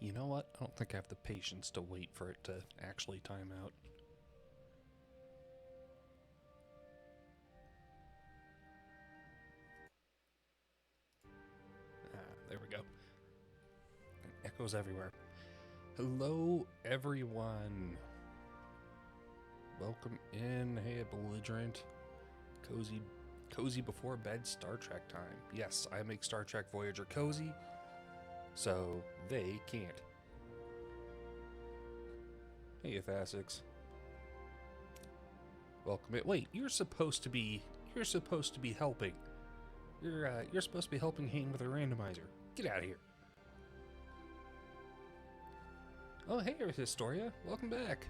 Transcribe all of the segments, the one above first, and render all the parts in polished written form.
You know what? I don't think I have the patience to wait for it to actually time out. There we go. It echoes everywhere. Hello, everyone. Welcome in. Hey, belligerent. Cozy before bed Star Trek time. Yes, I make Star Trek Voyager cozy, so they can't. Hey, Athasics. Welcome in. Wait, you're supposed to be helping. You're supposed to be helping Hayne with a randomizer. Get out of here. Oh, hey, Historia. Welcome back.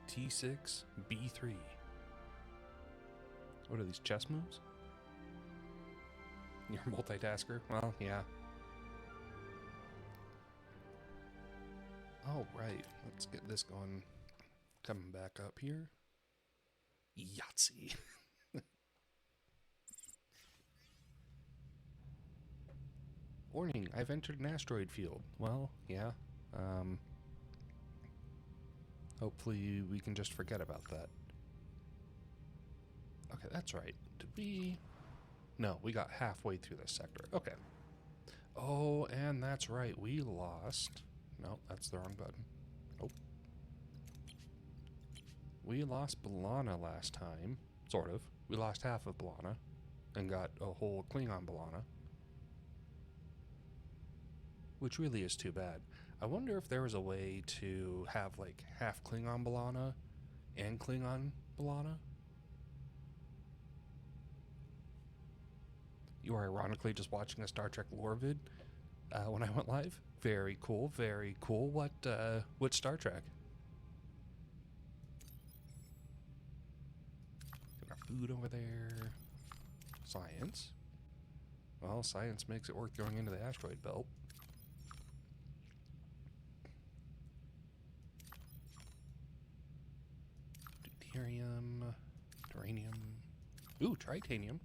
T6, B3. What are these, chess moves? You're a multitasker? Well, yeah. Oh, right. Let's get this going. Coming back up here. Yahtzee. Warning, I've entered an asteroid field. Well, yeah. Hopefully we can just forget about that. Okay, that's right. Did we... No, we got halfway through this sector. Okay. Oh, and that's right. We lost... No, that's the wrong button. Nope. We lost B'Elanna last time. Sort of. We lost half of B'Elanna. And got a whole Klingon B'Elanna. Which really is too bad. I wonder if there was a way to have, like, half Klingon B'Elanna and Klingon B'Elanna. You are ironically just watching a Star Trek lore vid when I went live. Very cool, very cool. What Star Trek? Got food over there. Science. Well, science makes it worth going into the asteroid belt. Deuterium, uranium. Ooh, tritanium.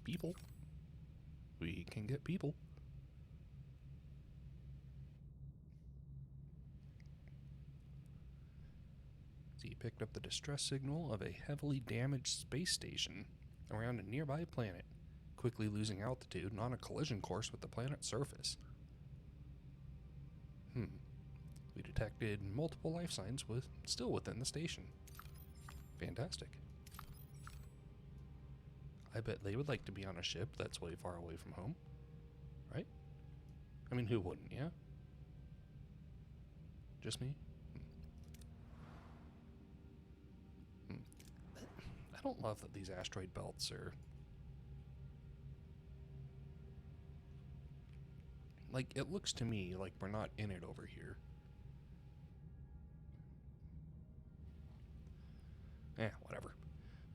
People. We can get people. So you picked up the distress signal of a heavily damaged space station around a nearby planet, quickly losing altitude and on a collision course with the planet's surface. We detected multiple life signs still within the station. Fantastic. I bet they would like to be on a ship that's way far away from home. Right? I mean, who wouldn't, yeah? Just me? I don't love that these asteroid belts are... Like, it looks to me like we're not in it over here. Whatever.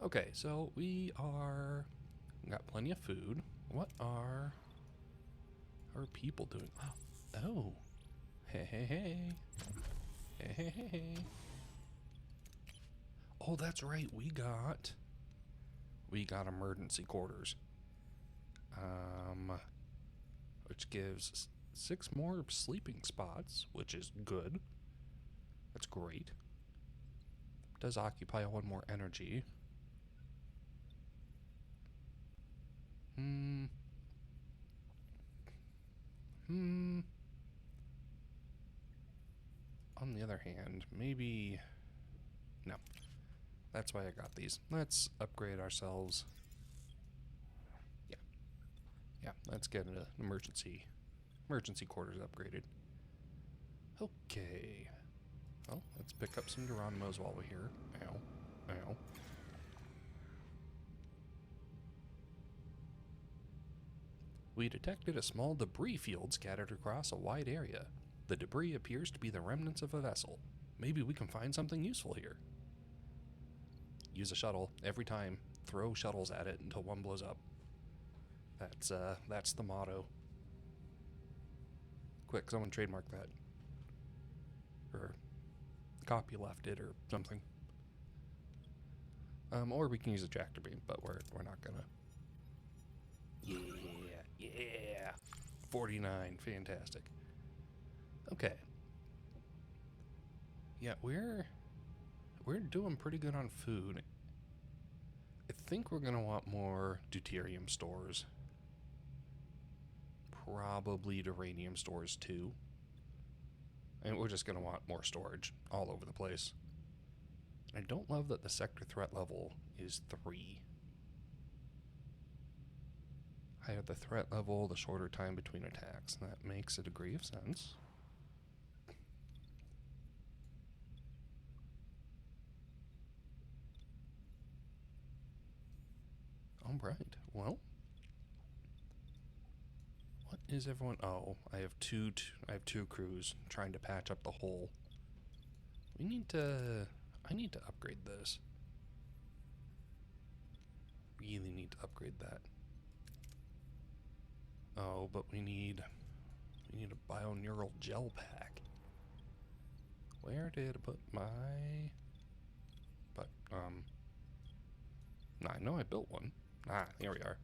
Okay, so we got plenty of food. What are our people doing? Oh. Hey, hey, hey. Hey, hey, hey, hey. Oh, that's right. We got emergency quarters. Which gives 6 more sleeping spots, which is good. That's great. Does occupy 1 more energy. On the other hand, maybe... No. That's why I got these. Let's upgrade ourselves. Yeah, let's get an emergency quarters upgraded. Okay. Well, let's pick up some Geronimos while we're here. Ow. Ow. We detected a small debris field scattered across a wide area. The debris appears to be the remnants of a vessel. Maybe we can find something useful here. Use a shuttle every time. Throw shuttles at it until one blows up. That's the motto. Quick, someone trademark that. Or copyleft it or something. Or we can use a tractor beam, but we're not gonna. Yeah. Yeah. 49. Fantastic. Okay. Yeah, we're doing pretty good on food. I think we're gonna want more deuterium stores. Probably uranium stores too. And we're just gonna want more storage all over the place. I don't love that the sector threat level is 3. Higher the threat level, the shorter time between attacks. That makes a degree of sense. Alright, well. What is everyone... Oh, I have two crews trying to patch up the hole. I need to upgrade this. Really need to upgrade that. Oh, but we need a bioneural gel pack. Where did I put my... I know I built one. Here we are.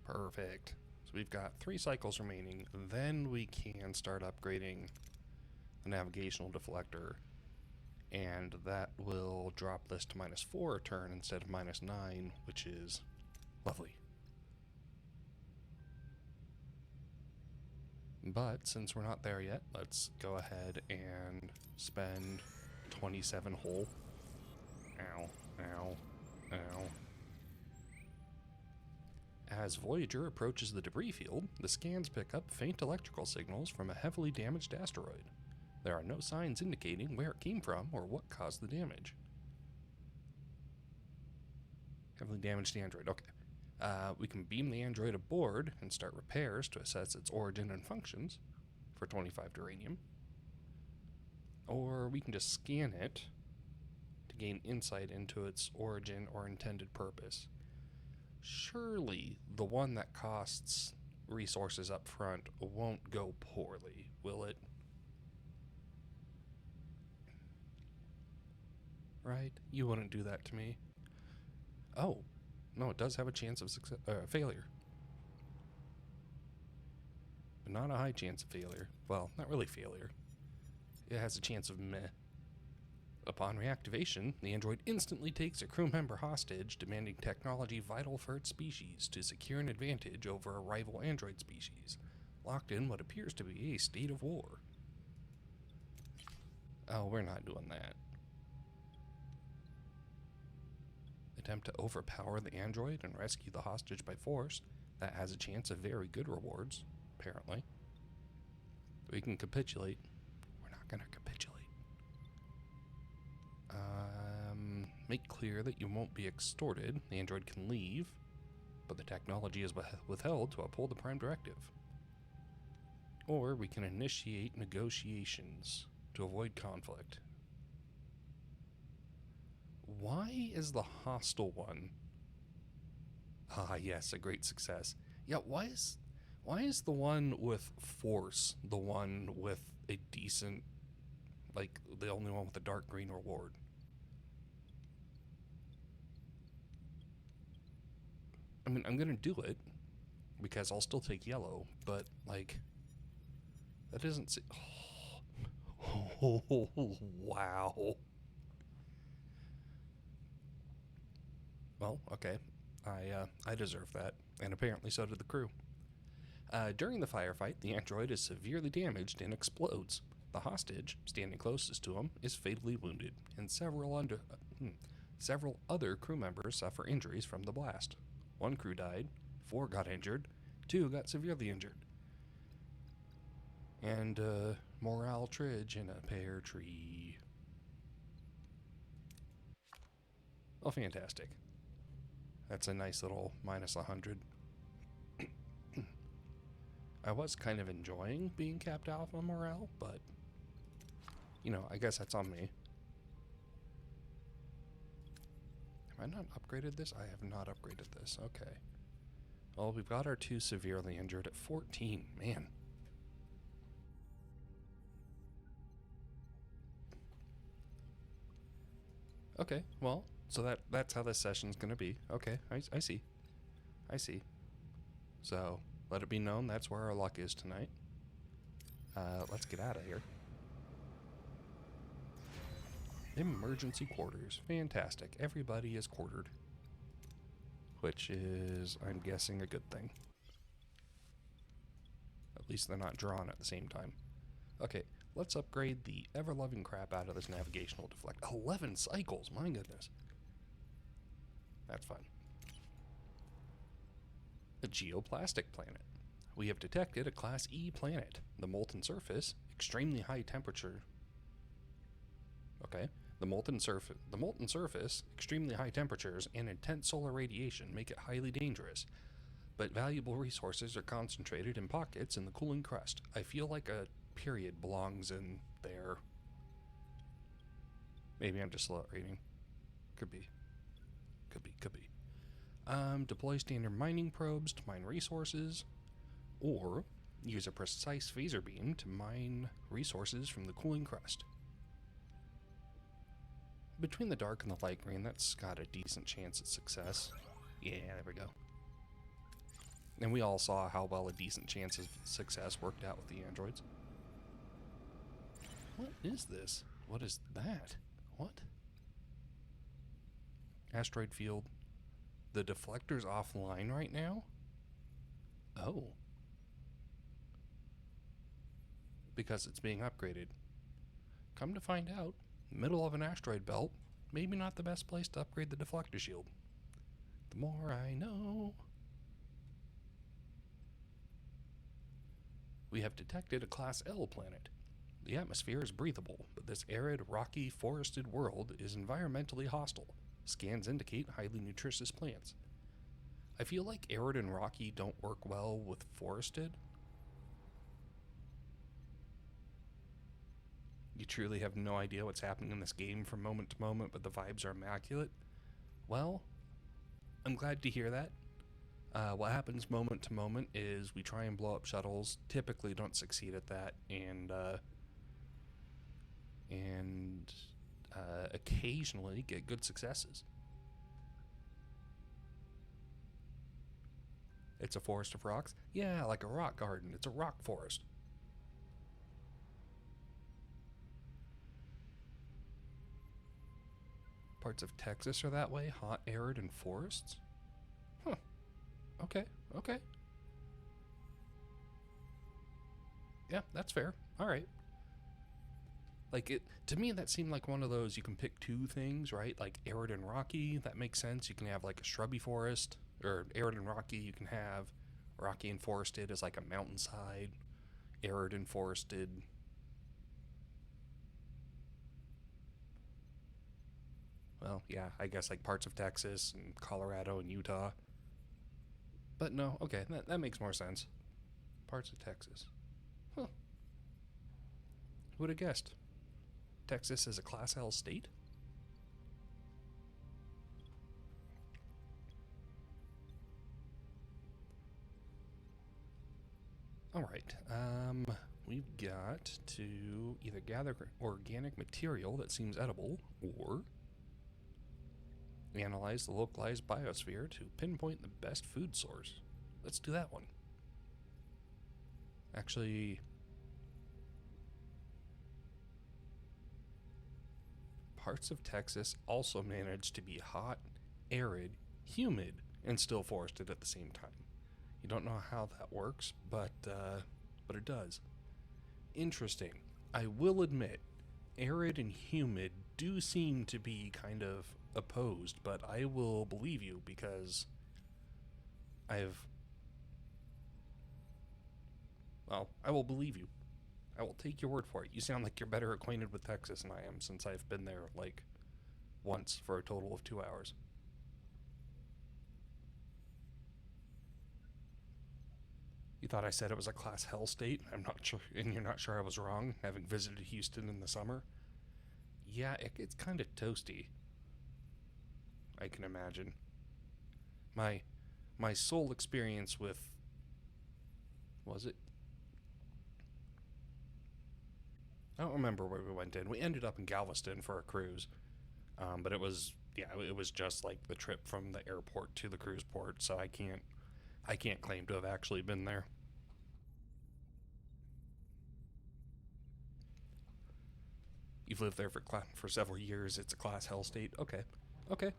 Perfect. So we've got 3 cycles remaining. Then we can start upgrading the navigational deflector. And that will drop this to -4 a turn instead of -9, which is lovely. But since we're not there yet, let's go ahead and spend 27 whole. Ow, ow, ow. As Voyager approaches the debris field, the scans pick up faint electrical signals from a heavily damaged asteroid. There are no signs indicating where it came from or what caused the damage. Heavily damaged android, okay. We can beam the android aboard and start repairs to assess its origin and functions for 25 uranium. Or we can just scan it to gain insight into its origin or intended purpose. Surely the one that costs resources up front won't go poorly, will it? Right? You wouldn't do that to me. Oh, no, it does have a chance of failure. But not a high chance of failure. Well, not really failure. It has a chance of meh. Upon reactivation, the android instantly takes a crew member hostage, demanding technology vital for its species to secure an advantage over a rival android species, locked in what appears to be a state of war. Oh, we're not doing that. Attempt to overpower the android and rescue the hostage by force. That has a chance of very good rewards, apparently. We can capitulate. We're not going to capitulate. Make clear that you won't be extorted. The android can leave, but the technology is withheld to uphold the Prime Directive. Or we can initiate negotiations to avoid conflict. Why is the hostile one? Ah, yes, a great success. Yeah, why is the one with force the one with a decent, like, the only one with a dark green reward? I mean, I'm gonna do it because I'll still take yellow, but like, that doesn't oh, wow. Well, okay. I deserve that, and apparently so did the crew. During the firefight, the android is severely damaged and explodes. The hostage, standing closest to him, is fatally wounded, and several other crew members suffer injuries from the blast. 1 crew died, 4 got injured, 2 got severely injured. And morale tridge in a pear tree. Oh, fantastic. That's a nice little -100. I was kind of enjoying being capped out on morale, but, you know, I guess that's on me. Have I not upgraded this? I have not upgraded this. Okay. Well, we've got our 2 severely injured at 14. Man. Okay, well, so that's how this session's gonna be. Okay, I see. I see. So let it be known that's where our luck is tonight. Let's get out of here. Emergency quarters. Fantastic. Everybody is quartered. Which is, I'm guessing, a good thing. At least they're not drawn at the same time. Okay, let's upgrade the ever-loving crap out of this navigational deflect. 11 cycles, my goodness. That's fun. A geoplastic planet. We have detected a Class E planet. The molten surface, extremely high temperature. Okay. The molten surface, extremely high temperatures, and intense solar radiation make it highly dangerous. But valuable resources are concentrated in pockets in the cooling crust. I feel like a period belongs in there. Maybe I'm just slow at reading. Could be. Deploy standard mining probes to mine resources, or use a precise phaser beam to mine resources from the cooling crust. Between the dark and the light green, that's got a decent chance at success. Yeah, there we go. And we all saw how well a decent chance of success worked out with the androids. What is this? What is that? What? Asteroid field. The deflector's offline right now? Oh. Because it's being upgraded. Come to find out, middle of an asteroid belt, maybe not the best place to upgrade the deflector shield. The more I know. We have detected a Class L planet. The atmosphere is breathable, but this arid, rocky, forested world is environmentally hostile. Scans indicate highly nutritious plants. I feel like arid and rocky don't work well with forested. You truly have no idea what's happening in this game from moment to moment, but the vibes are immaculate. Well, I'm glad to hear that. What happens moment to moment is we try and blow up shuttles, typically don't succeed at that, and occasionally get good successes. It's a forest of rocks? Yeah, like a rock garden. It's a rock forest. Parts of Texas are that way, hot, arid, and forests? Huh. Okay. Yeah, that's fair. All right. Like, it to me, that seemed like one of those you can pick two things, right? Like arid and rocky, that makes sense. You can have like a shrubby forest, or arid and rocky, you can have rocky and forested as like a mountainside, arid and forested. Well, yeah, I guess like parts of Texas and Colorado and Utah. But no, okay, that makes more sense. Parts of Texas. Huh. Who would have guessed? Texas is a Class L state? Alright, we've got to either gather organic material that seems edible, or analyze the localized biosphere to pinpoint the best food source. Let's do that one. Actually, parts of Texas also manage to be hot, arid, humid, and still forested at the same time. You don't know how that works, but it does. Interesting. I will admit, arid and humid do seem to be kind of opposed, but I will believe you because I will believe you. I will take your word for it. You sound like you're better acquainted with Texas than I am, since I've been there like once for a total of 2 hours. You thought I said it was a Class Hell state? I'm not sure, and you're not sure I was wrong, having visited Houston in the summer? Yeah, it's kind of toasty. I can imagine. My sole experience with... Was it? I don't remember where we went in. We ended up in Galveston for a cruise. But it was just like the trip from the airport to the cruise port, so I can't I can't claim to have actually been there. You've lived there for several years. It's a class hell state. Okay. Okay.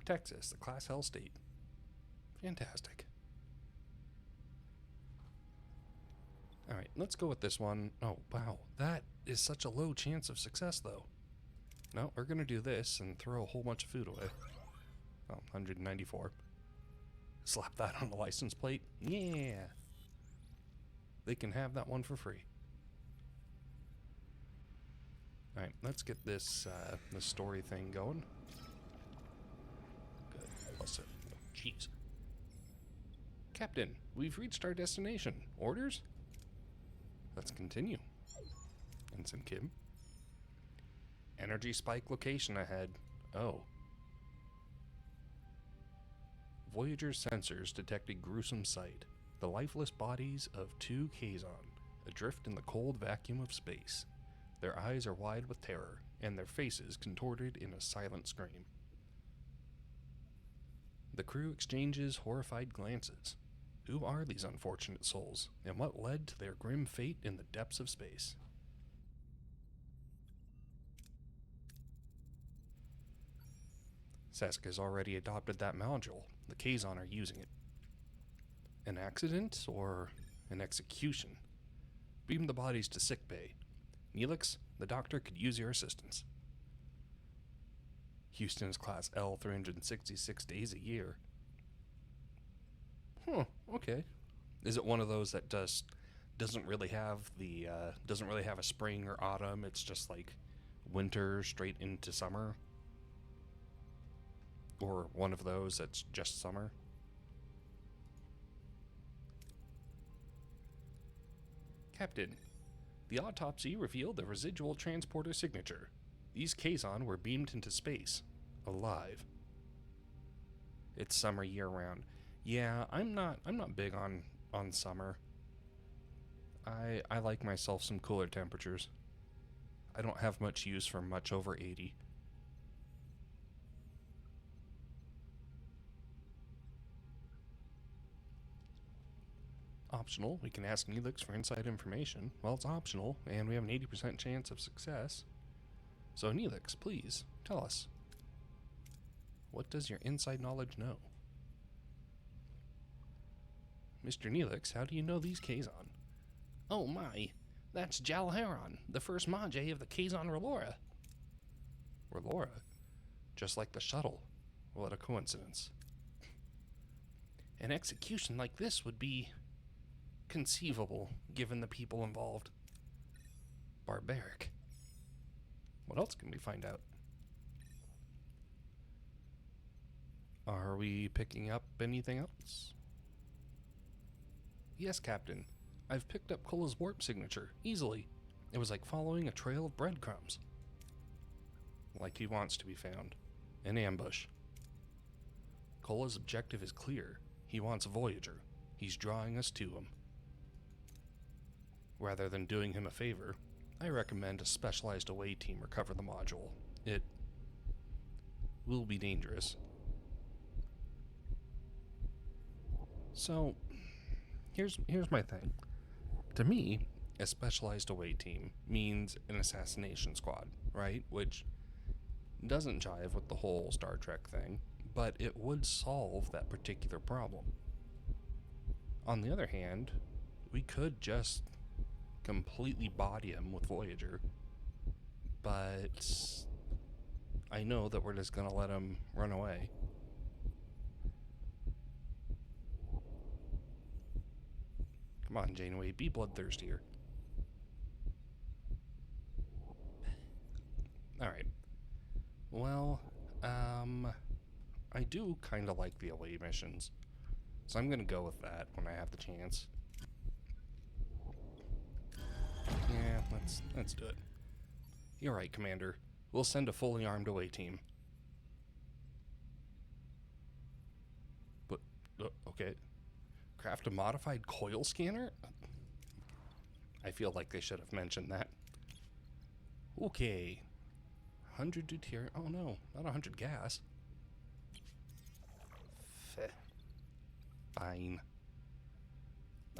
Texas, the class hell state. Fantastic. Alright, let's go with this one. Oh, wow. That is such a low chance of success, though. No, we're going to do this and throw a whole bunch of food away. Oh, 194. Slap that on the license plate. Yeah. They can have that one for free. Alright, let's get this story thing going. Good. Plus it. Oh, jeez. Captain, we've reached our destination. Orders? Let's continue. Ensign Kim. Energy spike location ahead. Oh. Voyager's sensors detected gruesome sight. The lifeless bodies of two Kazon, adrift in the cold vacuum of space. Their eyes are wide with terror, and their faces contorted in a silent scream. The crew exchanges horrified glances. Who are these unfortunate souls, and what led to their grim fate in the depths of space? Sesk has already adopted that module. The Kazon are using it. An accident or an execution? Beam the bodies to sickbay. Neelix, the doctor could use your assistance. Houston's class L 366 days a year. Huh, okay. Is it one of those that doesn't really have a spring or autumn, it's just like winter straight into summer? Or one of those that's just summer? Captain, the autopsy revealed the residual transporter signature. These Kazon were beamed into space, alive. It's summer year-round. Yeah, I'm not big on summer. I like myself some cooler temperatures. I don't have much use for much over 80. Optional, we can ask Neelix for inside information. Well, it's optional, and we have an 80% chance of success. So Neelix, please, tell us. What does your inside knowledge know? Mr. Neelix, how do you know these Kazon? Oh my, that's Jalharon, the first Mage of the Kazon Relora. Relora? Just like the shuttle. What a coincidence. An execution like this would be conceivable, given the people involved. Barbaric. What else can we find out? Are we picking up anything else? Yes, Captain. I've picked up Kola's warp signature, easily. It was like following a trail of breadcrumbs. Like he wants to be found. An ambush. Kola's objective is clear. He wants Voyager. He's drawing us to him. Rather than doing him a favor, I recommend a specialized away team recover the module. It will be dangerous. So, here's my thing. To me, a specialized away team means an assassination squad, right? Which doesn't jive with the whole Star Trek thing, but it would solve that particular problem. On the other hand, we could just completely body him with Voyager, but I know that we're just gonna let him run away. Come on, Janeway, be bloodthirstier. Alright. Well, I do kind of like the away missions, so I'm gonna go with that when I have the chance. Yeah, let's do it. You're right, Commander. We'll send a fully armed away team. But, okay. Craft a modified coil scanner? I feel like they should have mentioned that. Okay. 100 deuterium. Oh no, not 100 gas. Feh. Fine.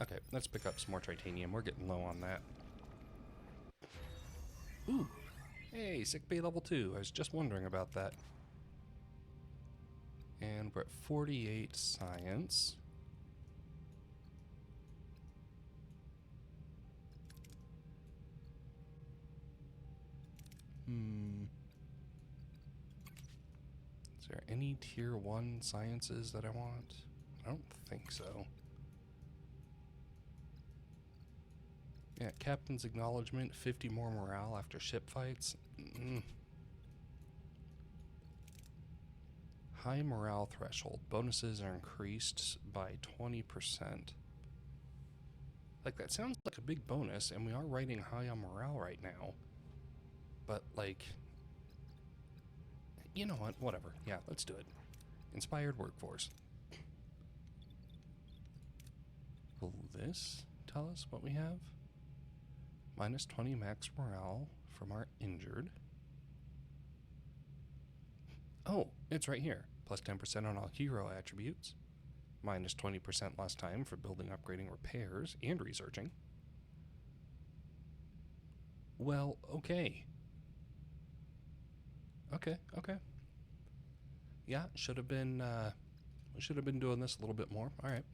Okay, let's pick up some more titanium. We're getting low on that. Ooh! Hey, sick bay level 2. I was just wondering about that. And we're at 48 science. Is there any tier 1 sciences that I want? I don't think so. Yeah, captain's acknowledgement, 50 more morale after ship fights. High morale threshold. Bonuses are increased by 20%. Like, that sounds like a big bonus, and we are riding high on morale right now. But, like, you know what? Whatever. Yeah, let's do it. Inspired workforce. Will this tell us what we have? Minus 20 max morale from our injured. Oh, it's right here. Plus 10% on all hero attributes. Minus 20% less time for building, upgrading, repairs, and researching. Well, okay. Okay. Yeah, should have been, we should have been doing this a little bit more. Alright.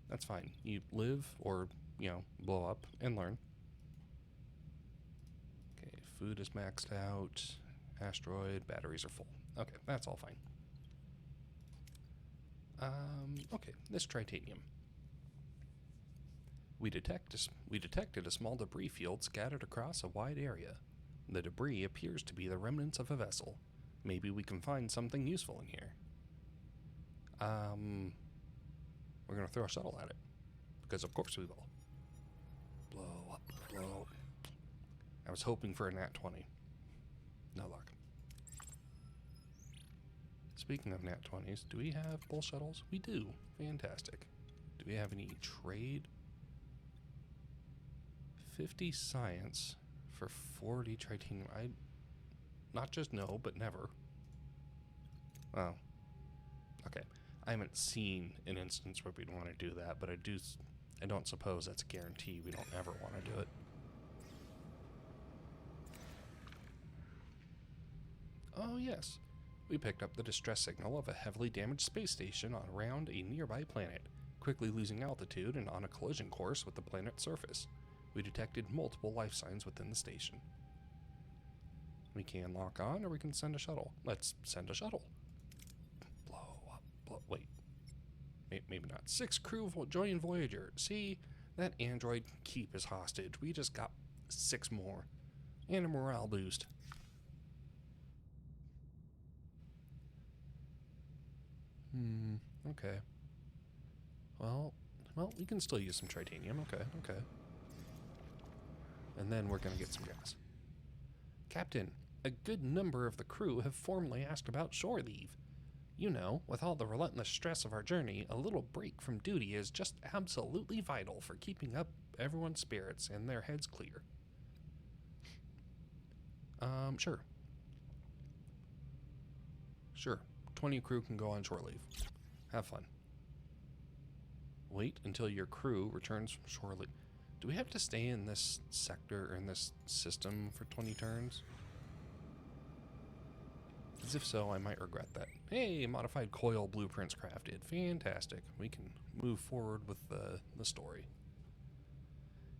That's fine. You live or, blow up and learn. Okay, food is maxed out. Asteroid, batteries are full. Okay, that's all fine. Okay, this titanium. We detected a small debris field scattered across a wide area. The debris appears to be the remnants of a vessel. Maybe we can find something useful in here. We're gonna throw a shuttle at it. Because of course we will. Blow up, blow. I was hoping for a nat 20. No luck. Speaking of nat 20s, do we have bull shuttles? We do. Fantastic. Do we have any trade? 50 science for 40 titanium. Not just no, but never. Oh. Okay. I haven't seen an instance where we'd want to do that, but I don't suppose that's a guarantee. We don't ever want to do it. Oh, yes. We picked up the distress signal of a heavily damaged space station around a nearby planet, quickly losing altitude and on a collision course with the planet's surface. We detected multiple life signs within the station. We can lock on, or we can send a shuttle. Let's send a shuttle. Blow up, wait. Maybe not. 6 crew join Voyager. See, that android can keep his hostage. We just got 6 more. And a morale boost. Okay. Well, we can still use some titanium. Okay. And then we're gonna get some gas. Captain, a good number of the crew have formally asked about shore leave. You know, with all the relentless stress of our journey, a little break from duty is just absolutely vital for keeping up everyone's spirits and their heads clear. Sure. 20 crew can go on shore leave. Have fun. Wait until your crew returns from shore leave. Do we have to stay in this sector or in this system for 20 turns? As if so, I might regret that. Hey, modified coil blueprints crafted. Fantastic. We can move forward with the story.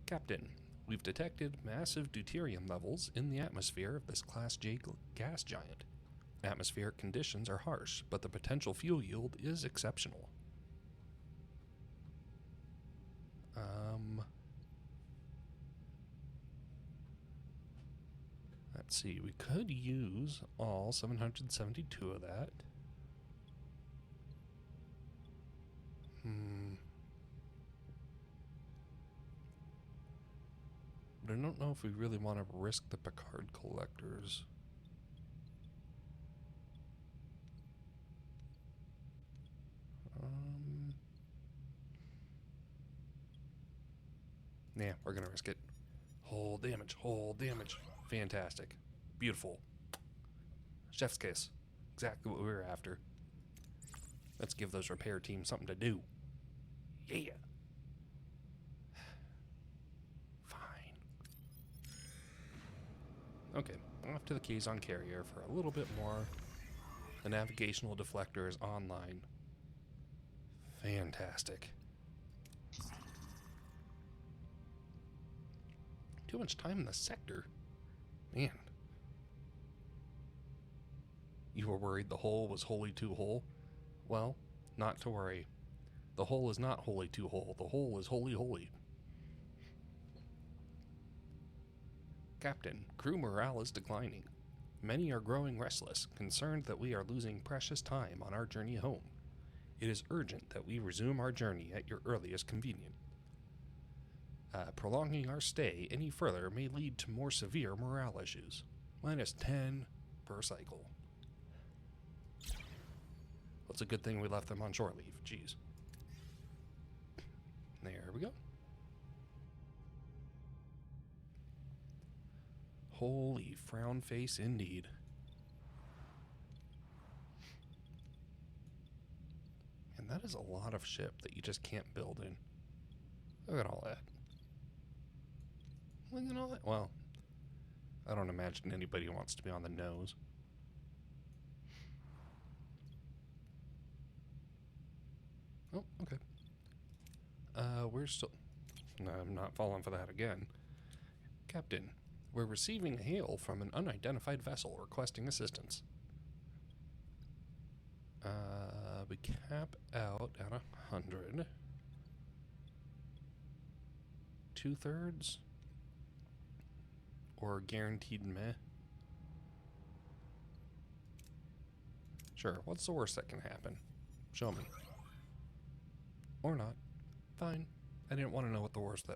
Captain, we've detected massive deuterium levels in the atmosphere of this Class J gas giant. Atmospheric conditions are harsh, but the potential fuel yield is exceptional. Let's see, we could use all 772 of that. But I don't know if we really want to risk the Picard collectors. Yeah, we're gonna risk it. Whole damage. Fantastic. Beautiful. Chef's kiss. Exactly what we were after. Let's give those repair teams something to do. Yeah. Fine. Okay, off to the Kazon carrier for a little bit more. The navigational deflector is online. Fantastic. Too much time in the sector. Man. You were worried the hole was wholly too whole? Well, not to worry. The hole is not wholly too whole. The hole is wholly holy. Captain, crew morale is declining. Many are growing restless, concerned that we are losing precious time on our journey home. It is urgent that we resume our journey at your earliest convenience. Prolonging our stay any further may lead to more severe morale issues. -10 per cycle. Well, it's a good thing we left them on shore leave. Jeez. There we go. Holy frown face indeed. And that is a lot of ship that you just can't build in. Look at all that. Look at all that. Well, I don't imagine anybody wants to be on the nose. Oh, okay. We're still... No, I'm not falling for that again. Captain, we're receiving hail from an unidentified vessel requesting assistance. We cap out at 100. 2/3? Or guaranteed meh? Sure, what's the worst that can happen? Show me. Or not. Fine. I didn't want to know what the worst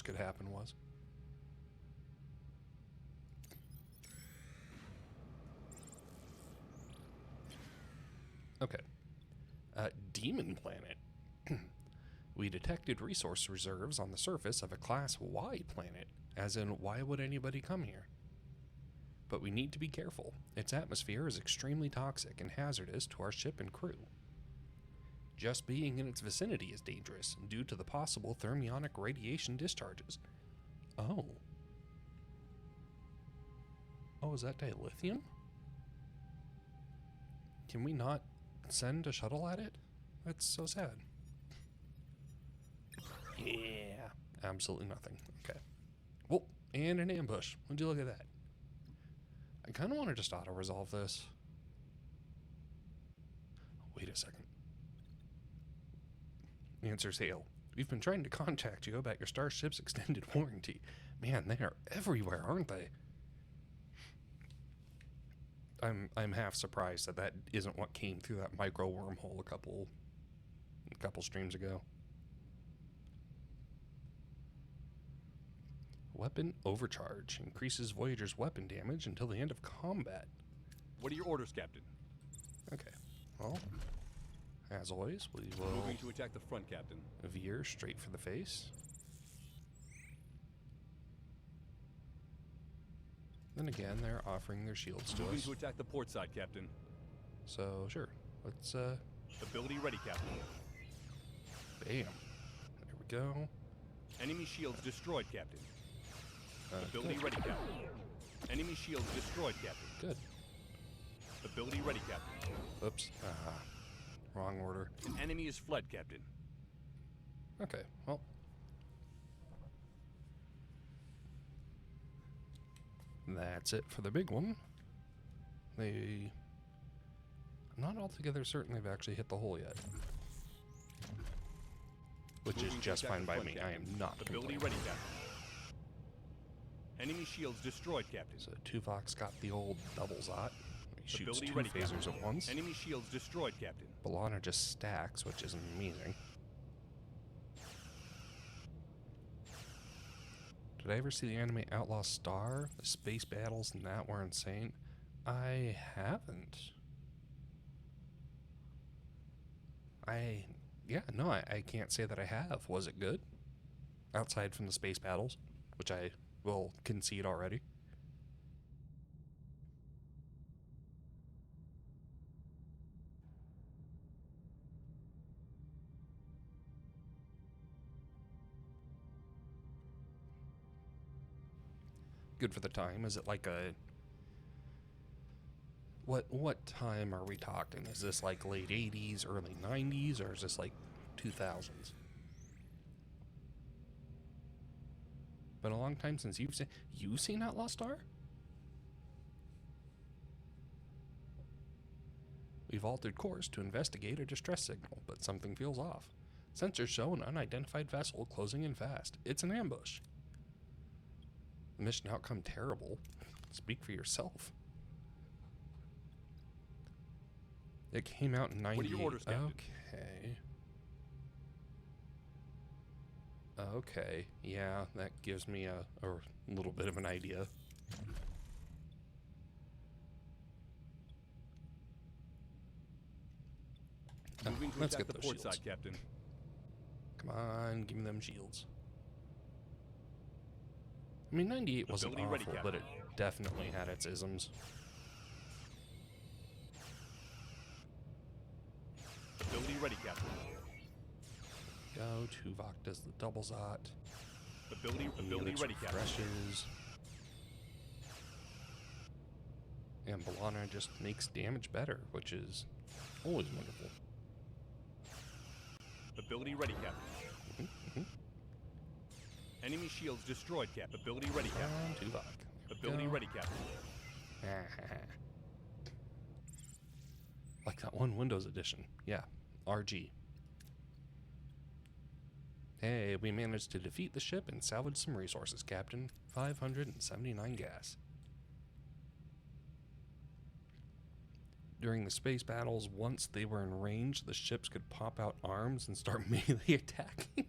could happen was. Okay. Demon Planet. We detected resource reserves on the surface of a Class Y planet, as in, why would anybody come here? But we need to be careful. Its atmosphere is extremely toxic and hazardous to our ship and crew. Just being in its vicinity is dangerous, due to the possible thermionic radiation discharges. Oh. Oh, is that dilithium? Can we not send a shuttle at it? That's so sad. Yeah. Absolutely nothing. Okay. Well, and an ambush. Would you look at that? I kind of want to just auto-resolve this. Wait a second. Answers hail. We've been trying to contact you about your starship's extended warranty. Man, they are everywhere, aren't they? I'm half surprised that that isn't what came through that micro wormhole a couple streams ago. Weapon overcharge increases Voyager's weapon damage until the end of combat. What are your orders, Captain? Okay. Well, as always, we will Moving to attack the front, Captain. veer straight for the face. Then again, they're offering their shields to Moving us. to attack the port side, Captain. So, sure. Let's, Ability ready, Captain. bam. There we go. Enemy shields destroyed, Captain. Ability ready, Captain. Enemy shields destroyed, Captain. Good. Ability ready, Captain. Oops. Wrong order. An enemy is fled, Captain. Okay, well. That's it for the big one. I'm not altogether certain they've actually hit the hole yet. Which is Moving to just attack fine the by front, me. I Captain. am not Ability complaining. ready, Captain. Enemy shields destroyed, Captain. So Tuvok's got the old double zot. He shoots Ability two ready, phasers Captain. at once. Enemy shields destroyed, Captain. B'Elanna just stacks, which is amazing. Did I ever see the anime Outlaw Star? The space battles in that were insane. I haven't. I can't say that I have. Was it good? Outside from the space battles, which I will concede already. Good for the time. Is it like a... What time are we talking? Is this like late 80s, early 90s, or is this like 2000s? Been a long time since you've seen Outlaw Star? We've altered course to investigate a distress signal, but something feels off. Sensors show an unidentified vessel closing in fast. It's an ambush. Mission outcome terrible. Speak for yourself. It came out in 98. What are your orders, Captain? Okay, yeah, that gives me a little bit of an idea. Moving to Let's attack get the those port shields. side, Captain. Come on, give me them shields. I mean, 98 wasn't Ability ready, awful, but it definitely had its isms. Ability ready, Captain. Go, Tuvok does the double zot. Ability ready, Captain. Refreshes. And Balana just makes damage better, which is always wonderful. Ability ready, Captain. Enemy shields destroyed, Cap. Ability ready, Captain. Tuvok. Ability ready, Captain. Like that one Windows edition. Yeah. RG. Hey, we managed to defeat the ship and salvage some resources, Captain. 579 gas. During the space battles, once they were in range, the ships could pop out arms and start melee attacking.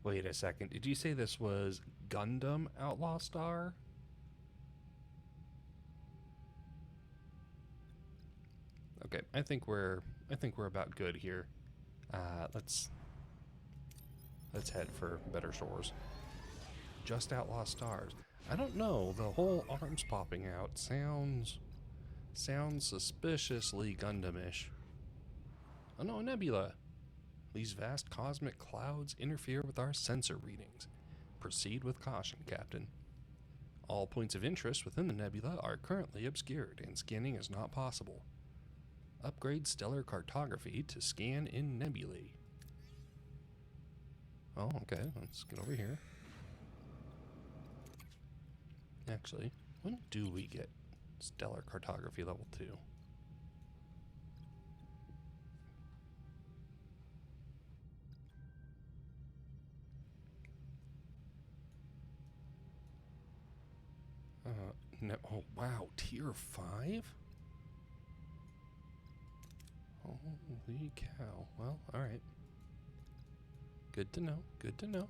Wait a second. Did you say this was Gundam Outlaw Star? Okay, I think we're about good here. Let's head for better shores. Just Outlaw Stars. I don't know. The whole arms popping out sounds suspiciously Gundam-ish. Oh no, a nebula. These vast cosmic clouds interfere with our sensor readings. Proceed with caution, Captain. All points of interest within the nebula are currently obscured, and scanning is not possible. Upgrade stellar cartography to scan in nebulae. Oh, okay. Let's get over here. Actually, when do we get stellar cartography level 2? No, oh wow, tier 5? Holy cow. Well, alright. Good to know, good to know.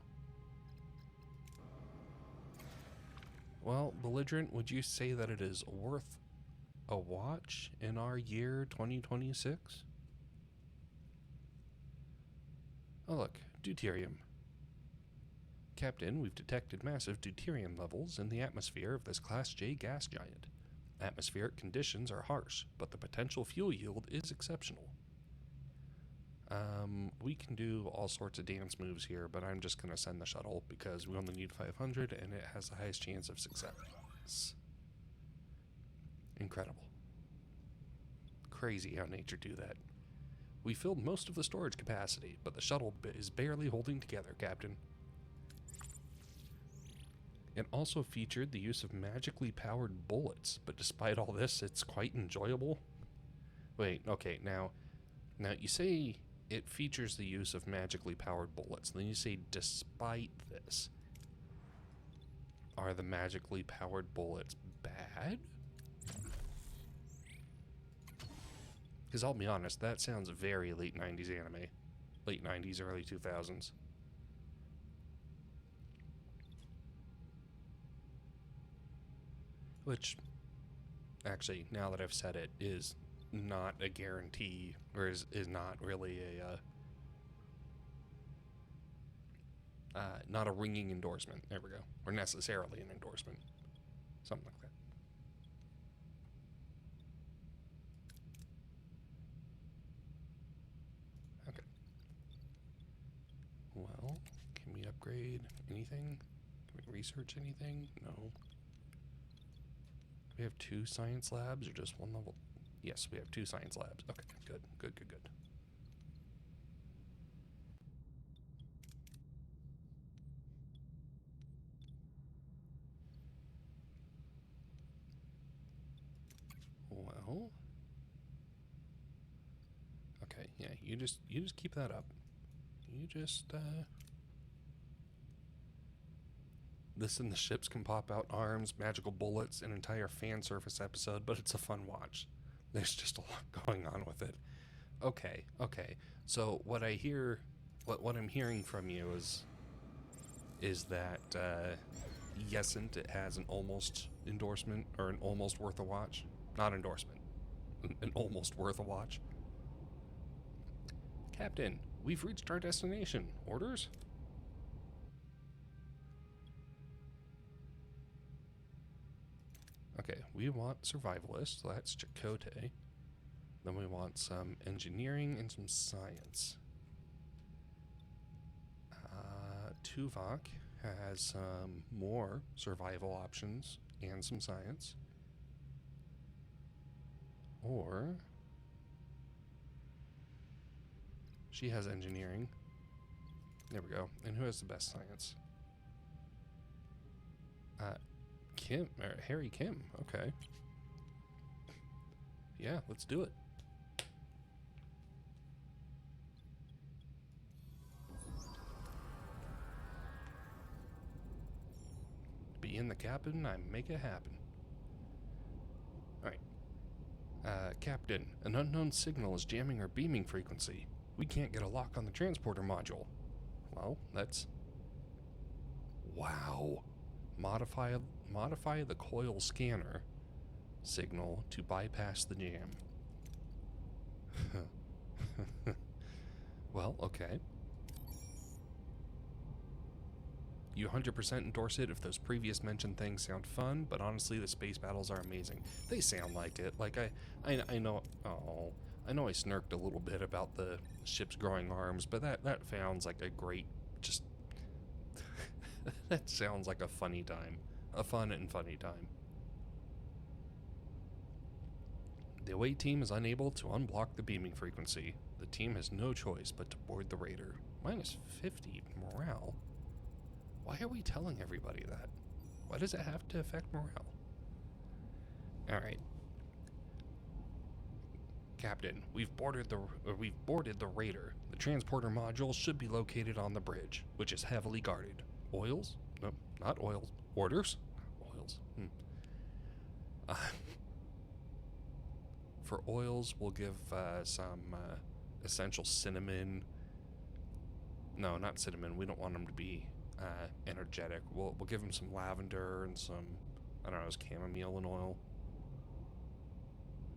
Well, Belligerent, would you say that it is worth a watch in our year 2026? Oh look, deuterium. Captain, we've detected massive deuterium levels in the atmosphere of this Class J gas giant. Atmospheric conditions are harsh, but the potential fuel yield is exceptional. We can do all sorts of dance moves here, but I'm just going to send the shuttle because we only need 500 and it has the highest chance of success. Incredible. Crazy how nature do that. We filled most of the storage capacity, but the shuttle is barely holding together, Captain. It also featured the use of magically powered bullets, but despite all this, it's quite enjoyable. Wait, okay, now you say it features the use of magically powered bullets, then you say despite this. Are the magically powered bullets bad? Because I'll be honest, that sounds very late 90s anime. Late 90s, early 2000s. Which, actually, now that I've said it, is not a guarantee, or is not really not a ringing endorsement. There we go. Or necessarily an endorsement. Something like that. Okay. Well, can Can we upgrade anything? Can we research anything? No. Do we have 2 science labs or just 1 level? Yes, we have 2 science labs. Okay, good, good, good, good. Well, okay, yeah, you just keep that up. You just listen, the ships can pop out arms, magical bullets, an entire fan service episode, but it's a fun watch. There's just a lot going on with it. Okay, okay. So what I hear, what I'm hearing from you is that Yesent, it has an almost endorsement or an almost worth a watch. Not endorsement. An almost worth a watch. Captain, we've reached our destination. Orders? Okay, we want survivalists, so that's Chakotay. Then we want some engineering and some science. Tuvok has some more survival options and some science. Or she has engineering. There we go. And who has the best science? Kim, or Harry Kim. Okay. Yeah, let's do it. Be in the cabin, I make it happen. Alright. Captain, an unknown signal is jamming our beaming frequency. We can't get a lock on the transporter module. Well, that's... Wow. Modify the coil scanner signal to bypass the jam. Well, okay. You 100% endorse it if those previous mentioned things sound fun, but honestly, the space battles are amazing. They sound like it. Like, I know, oh, I know I snarked a little bit about the ship's growing arms, but that sounds like a great, just, that sounds like a funny time. A fun and funny time. The away team is unable to unblock the beaming frequency. The team has no choice but to board the Raider. Minus 50 morale? Why are we telling everybody that? Why does it have to affect morale? Alright. Captain, we've boarded the Raider. The transporter module should be located on the bridge, which is heavily guarded. Oils? No, not oils. Orders? Oils. For oils, we'll give some essential cinnamon. No, not cinnamon. We don't want them to be energetic. We'll give them some lavender and some, I don't know, chamomile and oil.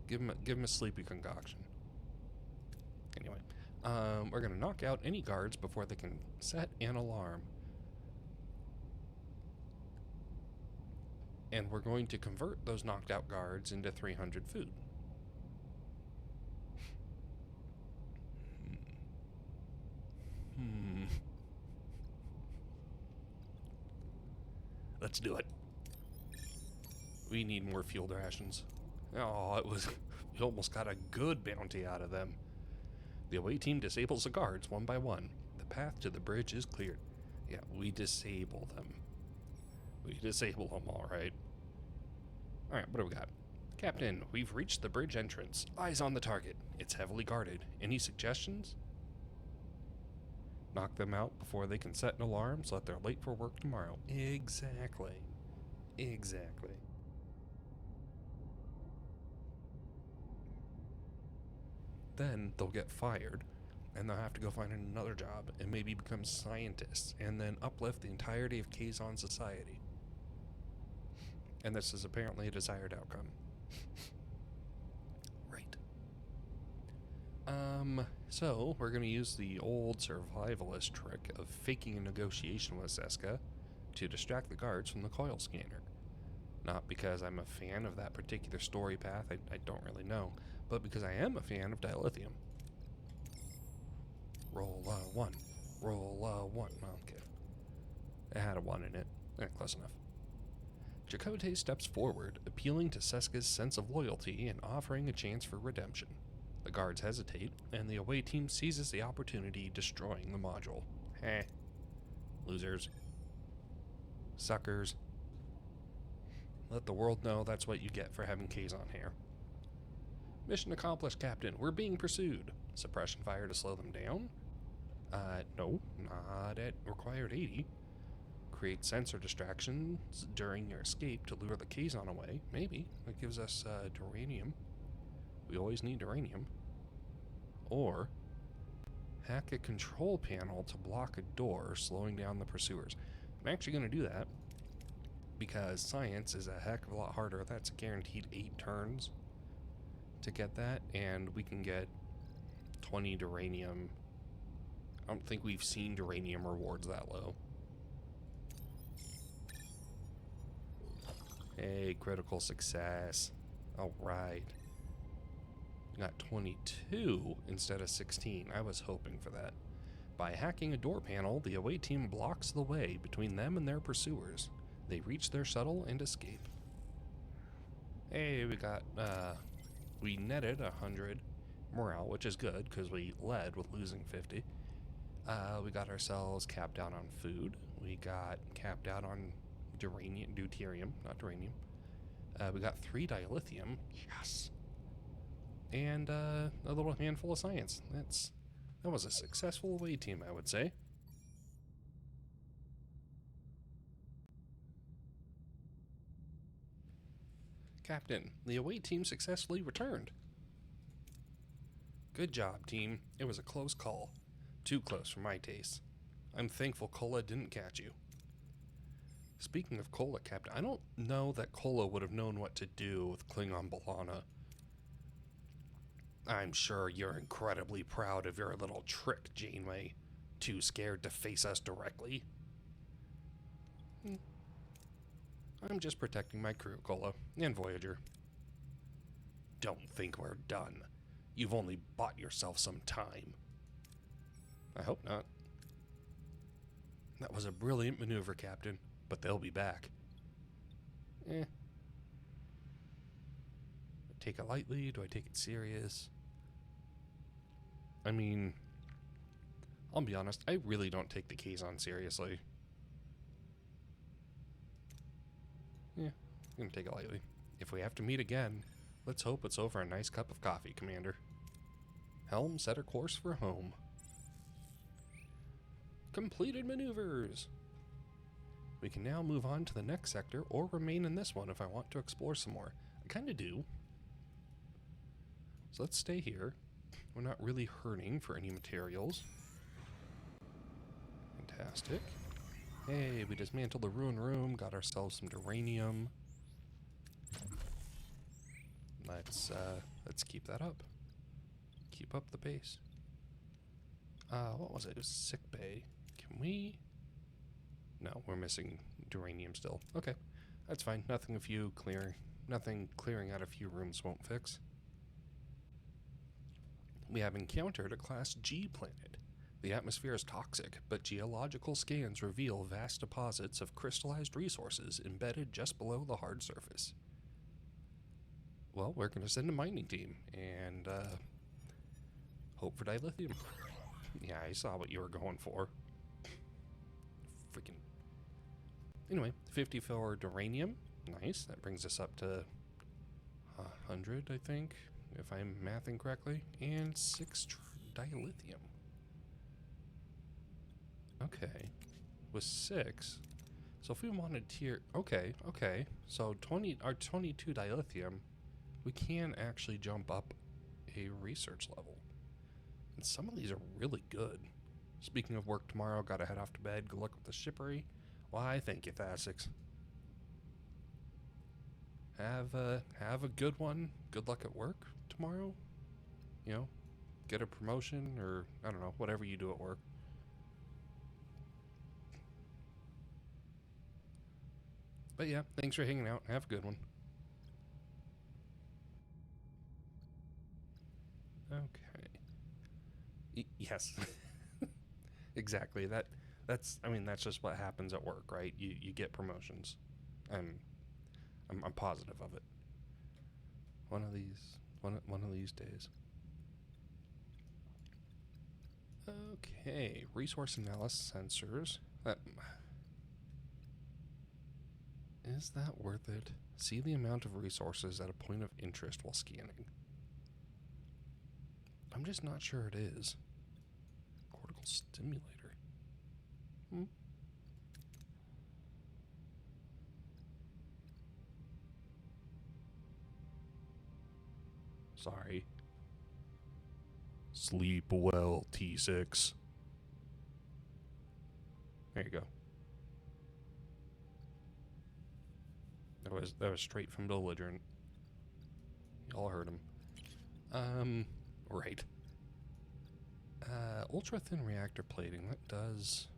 Give them a sleepy concoction. Anyway, we're gonna knock out any guards before they can set an alarm. And we're going to convert those knocked out guards into 300 food. Let's do it. We need more field rations. Oh, we almost got a good bounty out of them. The away team disables the guards one by one. The path to the bridge is cleared. Yeah, we disable them. We disable them, alright. Alright, what do we got? Captain, we've reached the bridge entrance. Eyes on the target. It's heavily guarded. Any suggestions? Knock them out before they can set an alarm so that they're late for work tomorrow. Exactly. Exactly. Then they'll get fired, and they'll have to go find another job and maybe become scientists, and then uplift the entirety of Kazon society. And this is apparently a desired outcome. Right. So we're going to use the old survivalist trick of faking a negotiation with Zeska to distract the guards from the coil scanner. Not because I'm a fan of that particular story path, I don't really know, but because I am a fan of dilithium. Roll 1. Roll 1. Okay. It had a 1 in it. Close enough. Chakotay steps forward, appealing to Seska's sense of loyalty and offering a chance for redemption. The guards hesitate, and the away team seizes the opportunity, destroying the module. Heh. Losers. Suckers. Let the world know that's what you get for having Kazon here. Mission accomplished, Captain. We're being pursued. Suppression fire to slow them down? No, not at required 80. Create sensor distractions during your escape to lure the Kazon away. Maybe. That gives us duranium. We always need duranium. Or hack a control panel to block a door, slowing down the pursuers. I'm actually going to do that because science is a heck of a lot harder. That's a guaranteed 8 turns to get that, and we can get 20 duranium. I don't think we've seen duranium rewards that low. Hey, critical success. Alright. Got 22 instead of 16. I was hoping for that. By hacking a door panel, the away team blocks the way between them and their pursuers. They reach their shuttle and escape. Hey, we netted 100 morale, which is good because we led with losing 50. We got ourselves capped out on food. We got capped out on deuterium, not duranium. We got 3 dilithium. Yes. And a little handful of science. That was a successful away team, I would say. Captain, the away team successfully returned. Good job, team. It was a close call. Too close for my taste. I'm thankful Kola didn't catch you. Speaking of Kola, Captain, I don't know that Kola would have known what to do with Klingon Balana. I'm sure you're incredibly proud of your little trick, Janeway. Too scared to face us directly? I'm just protecting my crew, Kola, and Voyager. Don't think we're done. You've only bought yourself some time. I hope not. That was a brilliant maneuver, Captain, but they'll be back. Take it lightly? Do I take it serious? I mean, I'll be honest, I really don't take the Kazon seriously. Yeah, I'm gonna take it lightly. If we have to meet again, let's hope it's over a nice cup of coffee, Commander. Helm, set a course for home. Completed maneuvers! We can now move on to the next sector or remain in this one if I want to explore some more. I kind of do. So let's stay here. We're not really hurting for any materials. Fantastic. Hey, we dismantled the ruin room, got ourselves some duranium. Let's keep that up. Keep up the pace. What was it? It was sick bay. Can we? No, we're missing duranium still. Okay, that's fine. Nothing clearing out a few rooms won't fix. We have encountered a Class G planet. The atmosphere is toxic, but geological scans reveal vast deposits of crystallized resources embedded just below the hard surface. Well, we're going to send a mining team and hope for dilithium. Yeah, I saw what you were going for. Freaking. Anyway, 50 for duranium. Nice. That brings us up to 100, I think, if I'm mathing correctly. And 6 dilithium. Okay. With 6. So if we wanted tier... Okay. So 22 dilithium, we can actually jump up a research level. And some of these are really good. Speaking of work tomorrow, gotta head off to bed. Good luck with the shippery. Why, thank you, Thasix. Have a good one. Good luck at work tomorrow. You know, get a promotion or, I don't know, whatever you do at work. But yeah, thanks for hanging out. Have a good one. Okay. Yes. Exactly. I mean, that's just what happens at work, right? You get promotions. I'm positive of it. One of these days. Okay, resource analysis sensors. Is that worth it? See the amount of resources at a point of interest while scanning. I'm just not sure it is. Cortical stimulator. Sorry. Sleep well, T6. There you go. That was straight from Belligerent. Y'all heard him. Right. Ultra thin reactor plating. That does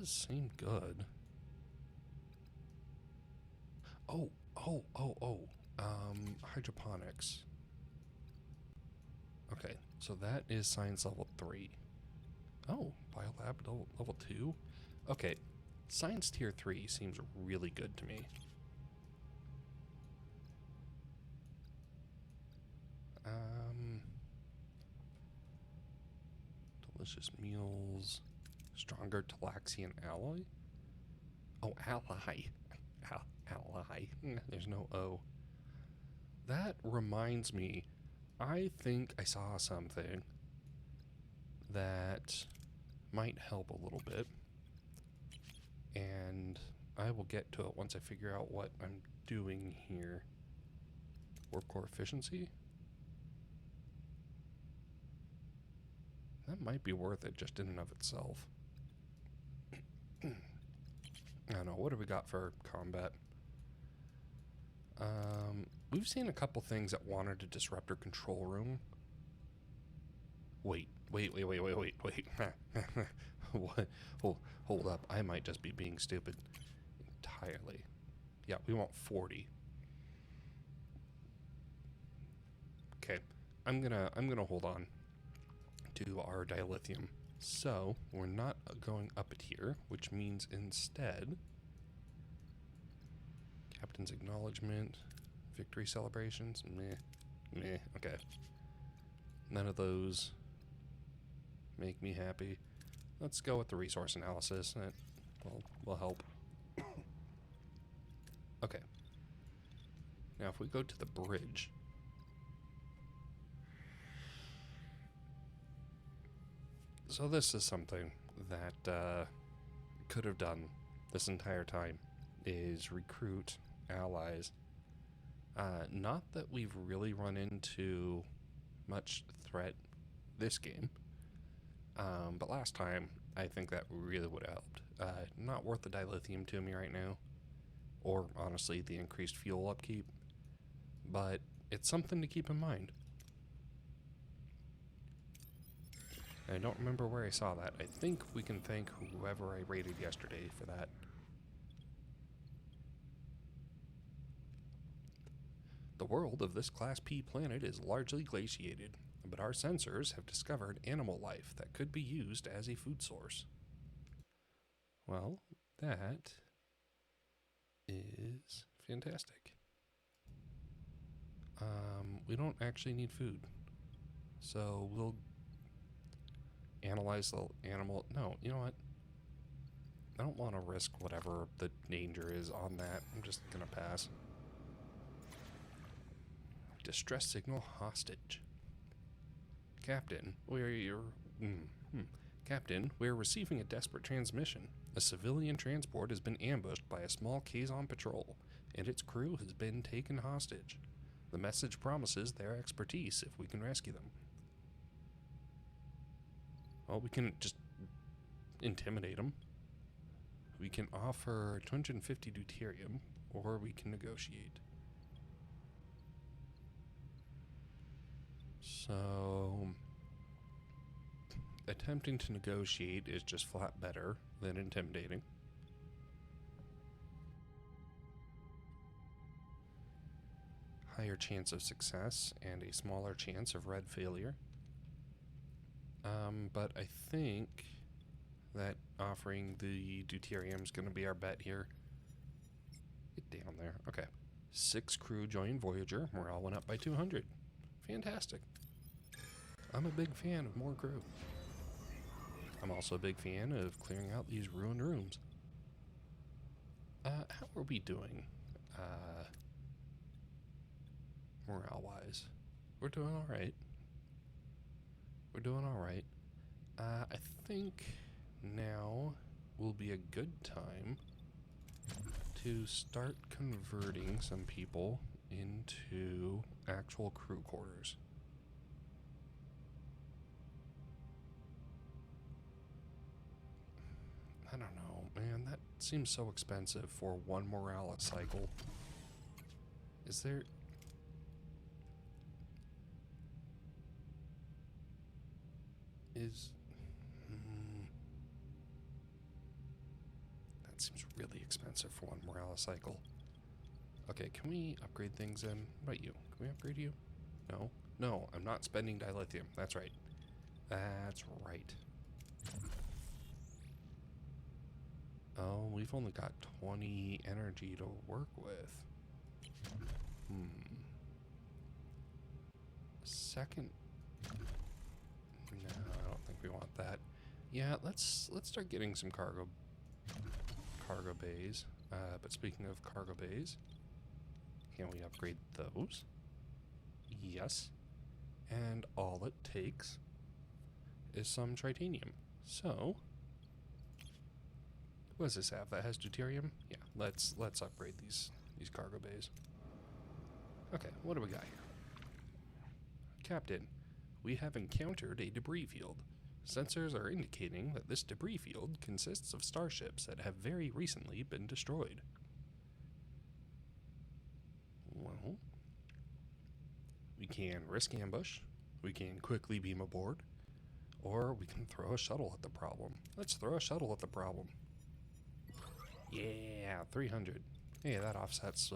seem good. Oh. Hydroponics. Okay, so that is science level 3. Oh, biolab level 2. Okay, science tier 3 seems really good to me. Delicious meals. Stronger Talaxian alloy? Oh, ally. Ally. There's no O. That reminds me, I think I saw something that might help a little bit. And I will get to it once I figure out what I'm doing here. Warp core efficiency? That might be worth it just in and of itself. I don't know, what do we got for combat? We've seen a couple things that wanted to disrupt our control room. Wait. What? Hold up. I might just be being stupid entirely. Yeah, we want 40. Okay. I'm gonna hold on to our dilithium. So, we're not going up it here, which means instead Captain's acknowledgement, victory celebrations, meh, okay. None of those make me happy. Let's go with the resource analysis. That will help. Okay. Now if we go to the bridge. So this is something that could have done this entire time, is recruit allies. Not that we've really run into much threat this game, but last time I think that really would have helped. Not worth the dilithium to me right now, or honestly the increased fuel upkeep, but it's something to keep in mind. I don't remember where I saw that. I think we can thank whoever I raided yesterday for that. The world of this Class P planet is largely glaciated, but our sensors have discovered animal life that could be used as a food source. Well, that is fantastic. We don't actually need food, so we'll analyze the animal. No, you know what? I don't want to risk whatever the danger is on that. I'm just gonna pass. Distress signal hostage. Captain, Captain, we're receiving a desperate transmission. A civilian transport has been ambushed by a small Kazon patrol, and its crew has been taken hostage. The message promises their expertise if we can rescue them. Well, we can just intimidate them. We can offer 250 deuterium, or we can negotiate. So, attempting to negotiate is just flat better than intimidating. Higher chance of success and a smaller chance of red failure. But I think that offering the deuterium is going to be our bet here. Get down there. Okay. 6 crew joined Voyager. Morale went up by 200. Fantastic. I'm a big fan of more crew. I'm also a big fan of clearing out these ruined rooms. How are we doing? Morale-wise. We're doing alright. We're doing alright. I think now will be a good time to start converting some people into actual crew quarters. I don't know, man, that seems so expensive for one morale cycle. Is there... That seems really expensive for one morale cycle. Okay, can we upgrade things then? What about you? Can we upgrade you? No? No, I'm not spending dilithium. That's right. That's right. Oh, we've only got 20 energy to work with. Second... No, I don't think we want that. Yeah, let's start getting some cargo bays. But speaking of cargo bays, can we upgrade those? Yes. And all it takes is some tritanium. So, what does this have? That has deuterium? Yeah, let's upgrade these cargo bays. Okay, what do we got here? Captain, we have encountered a debris field. Sensors are indicating that this debris field consists of starships that have very recently been destroyed. Well, we can risk ambush, we can quickly beam aboard, or we can throw a shuttle at the problem. Let's throw a shuttle at the problem. Yeah, 300. Hey, that offsets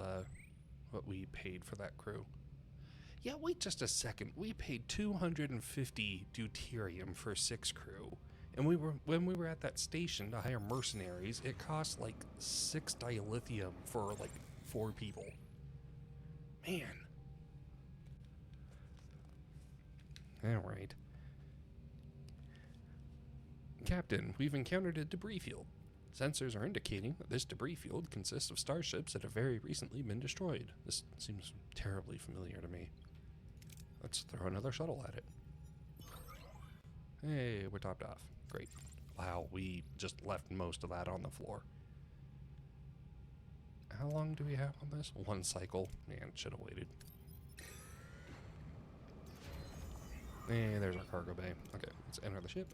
what we paid for that crew. Yeah, wait just a second. We paid 250 deuterium for 6 crew. And when we were at that station to hire mercenaries, it cost like 6 dilithium for like 4 people. Man. Alright. Captain, we've encountered a debris field. Sensors are indicating that this debris field consists of starships that have very recently been destroyed. This seems terribly familiar to me. Let's throw another shuttle at it. Hey, we're topped off. Great. Wow, we just left most of that on the floor. How long do we have on this? 1 cycle. Man, should have waited. And there's our cargo bay. Okay, let's enter the ship.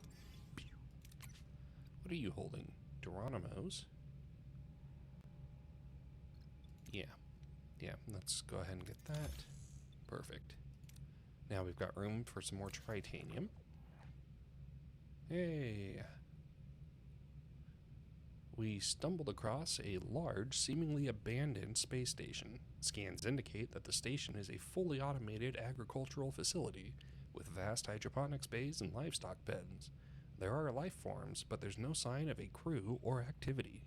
What are you holding? Geronimo's? Yeah. Yeah, let's go ahead and get that. Perfect. Now we've got room for some more tritanium. Hey! We stumbled across a large, seemingly abandoned space station. Scans indicate that the station is a fully automated agricultural facility with vast hydroponics bays and livestock pens. There are life forms, but there's no sign of a crew or activity.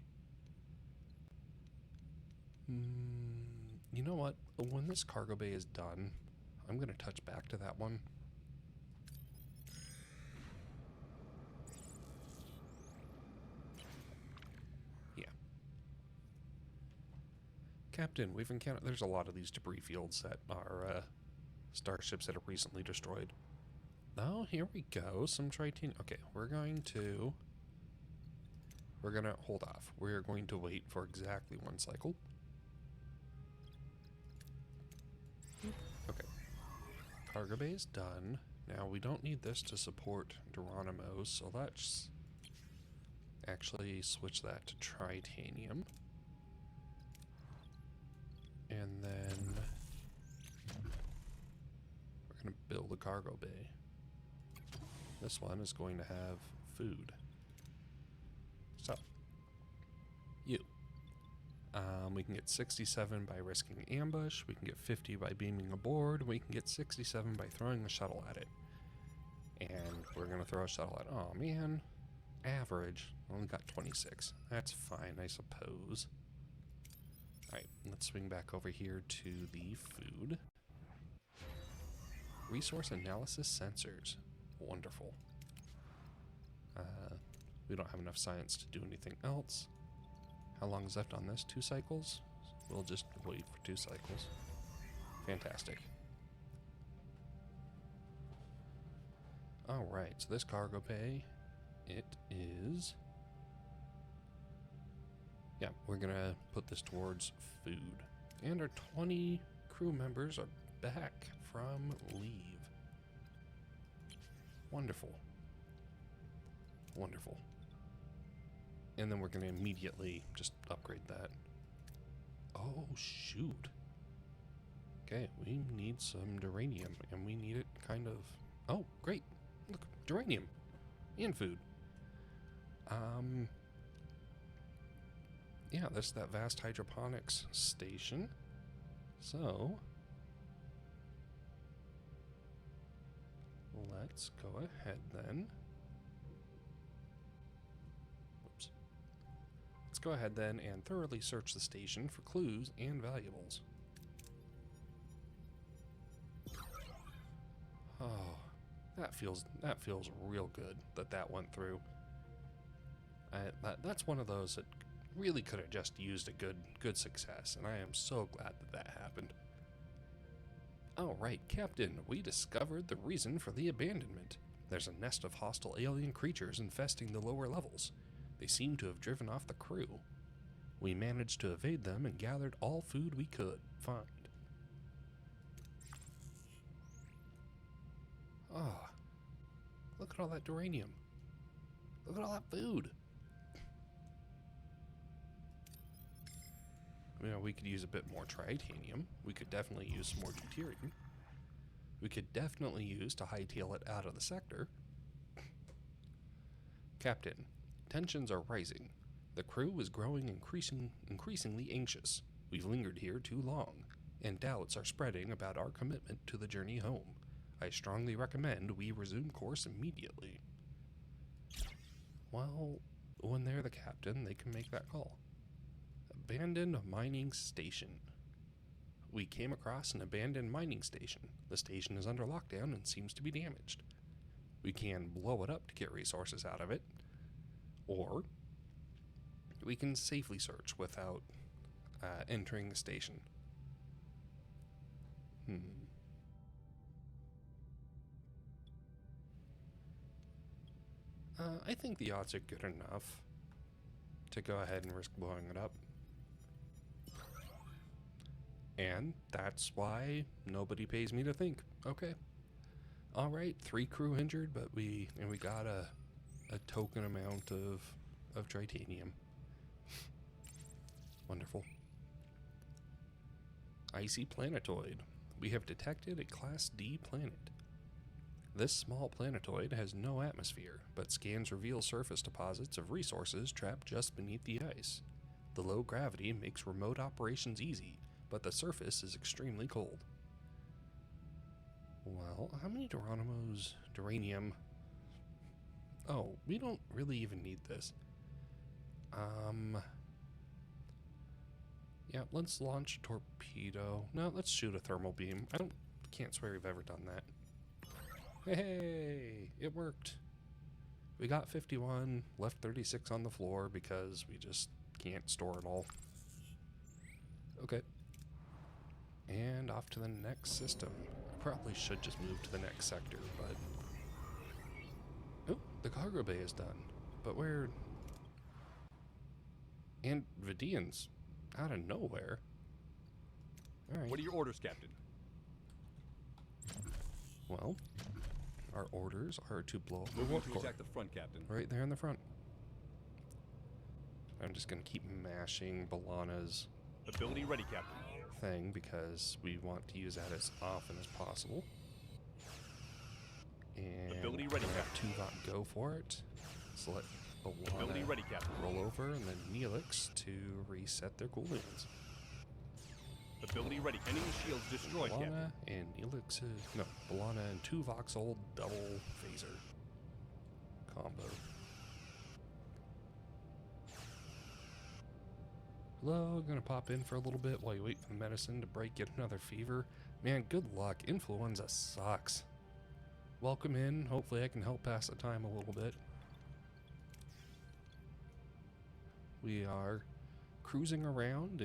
You know what? When this cargo bay is done, I'm going to touch back to that one. Yeah. Captain, we've encountered... There's a lot of these debris fields that are starships that are recently destroyed. Oh, here we go. Some tritanium. Okay, we're going to hold off. We're going to wait for exactly 1 cycle. Okay. Cargo bay is done. Now, we don't need this to support Geronimo's, so let's actually switch that to tritanium. And then we're going to build a cargo bay. This one is going to have food. So, you. We can get 67 by risking ambush, we can get 50 by beaming aboard, we can get 67 by throwing a shuttle at it. And we're going to throw a shuttle at... Oh, man. Average. Only got 26. That's fine, I suppose. Alright, let's swing back over here to the food. Resource analysis sensors. Wonderful. We don't have enough science to do anything else. How long is left on this? 2 cycles? We'll just wait for 2 cycles. Fantastic. Alright, so this cargo bay, it is... Yeah, we're gonna put this towards food. And our 20 crew members are back from leave. Wonderful. Wonderful. And then we're gonna immediately just upgrade that. Oh, shoot. Okay, we need some duranium, and we need it kind of... Oh, great. Look, duranium. And food. Yeah, this is that vast hydroponics station. So... let's go ahead then. Whoops. Let's go ahead then and thoroughly search the station for clues and valuables. Oh, that feels real good that went through. That's one of those that really could have just used a good success, and I am so glad that happened. All right, Captain, we discovered the reason for the abandonment. There's a nest of hostile alien creatures infesting the lower levels. They seem to have driven off the crew. We managed to evade them and gathered all food we could find. Oh, look at all that duranium. Look at all that food. You know, we could use a bit more tritanium. We could definitely use some more deuterium. We could definitely use to hightail it out of the sector. Captain, tensions are rising. The crew is growing increasingly anxious. We've lingered here too long, and doubts are spreading about our commitment to the journey home. I strongly recommend we resume course immediately. Well, when they're the captain, they can make that call. Abandoned mining station. We came across an abandoned mining station. The station is under lockdown and seems to be damaged. We can blow it up to get resources out of it, or we can safely search without entering the station. I think the odds are good enough to go ahead and risk blowing it up. And that's why nobody pays me to think. Okay. Alright, 3 crew injured, but we got a token amount of tritanium. Wonderful. Icy planetoid. We have detected a Class D planet. This small planetoid has no atmosphere, but scans reveal surface deposits of resources trapped just beneath the ice. The low gravity makes remote operations easy, but the surface is extremely cold. Well, how many duranium? Oh, we don't really even need this. Yeah, let's launch a torpedo. No, let's shoot a thermal beam. Can't swear we've ever done that. Hey, it worked. We got 51, left 36 on the floor because we just can't store it all. Okay. And off to the next system. I probably should just move to the next sector, but... Oh, the cargo bay is done. But where... And Vidian's out of nowhere. Alright. What are your orders, Captain? Well, our orders are to blow up the Moving warp to core. attack the front, Captain. Right there in the front. I'm just going to keep mashing Balana's Ability ready, Captain. thing because we want to use that as often as possible. And Ability ready, have Tuvok go for it. So let Ability Balana ready, Captain. roll over, and then Neelix to reset their cooldowns. Ability ready. Enemy shields destroyed, Captain. Balana and Elixir. No, Balana and 2 voxel double phaser combo. Hello, gonna pop in for a little bit while you wait for the medicine to break yet another fever. Man, good luck. Influenza sucks. Welcome in. Hopefully I can help pass the time a little bit. We are cruising around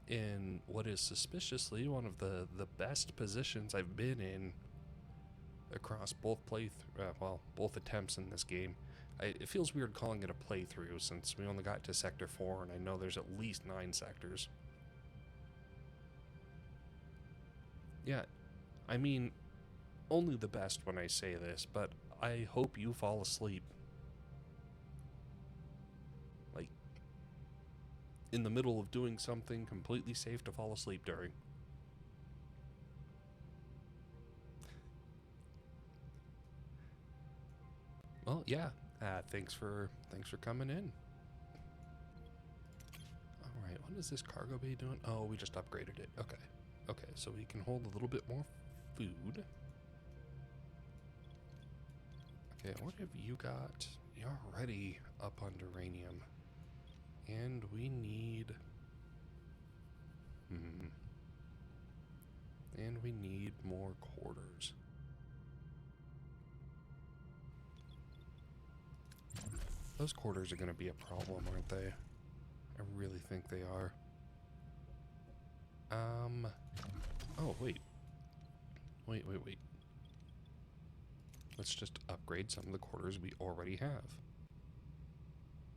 in what is suspiciously one of the best positions I've been in across both both attempts in this game. It feels weird calling it a playthrough since we only got to Sector 4 and I know there's at least 9 sectors. Yeah, I mean, only the best when I say this, but I hope you fall asleep. Like, in the middle of doing something completely safe to fall asleep during. Well, yeah. Thanks for coming in. All right, what is this cargo bay doing? Oh, we just upgraded it. Okay, so we can hold a little bit more food. Okay, what have you got? You're already up on uranium, and we need. And we need more quarters. Those quarters are going to be a problem, aren't they? I really think they are. Oh, wait. Wait. Let's just upgrade some of the quarters we already have.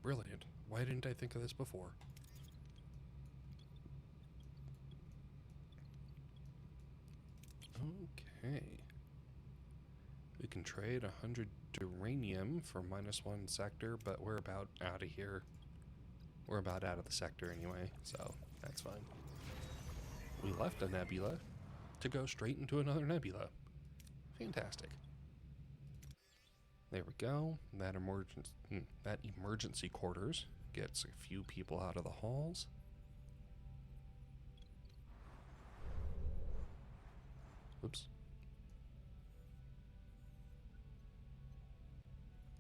Brilliant. Why didn't I think of this before? Okay. We can trade 100 uranium for -1 sector, but we're about out of here. We're about out of the sector anyway, so that's fine. We left a nebula to go straight into another nebula. Fantastic. There we go. That emergency quarters gets a few people out of the halls. Oops.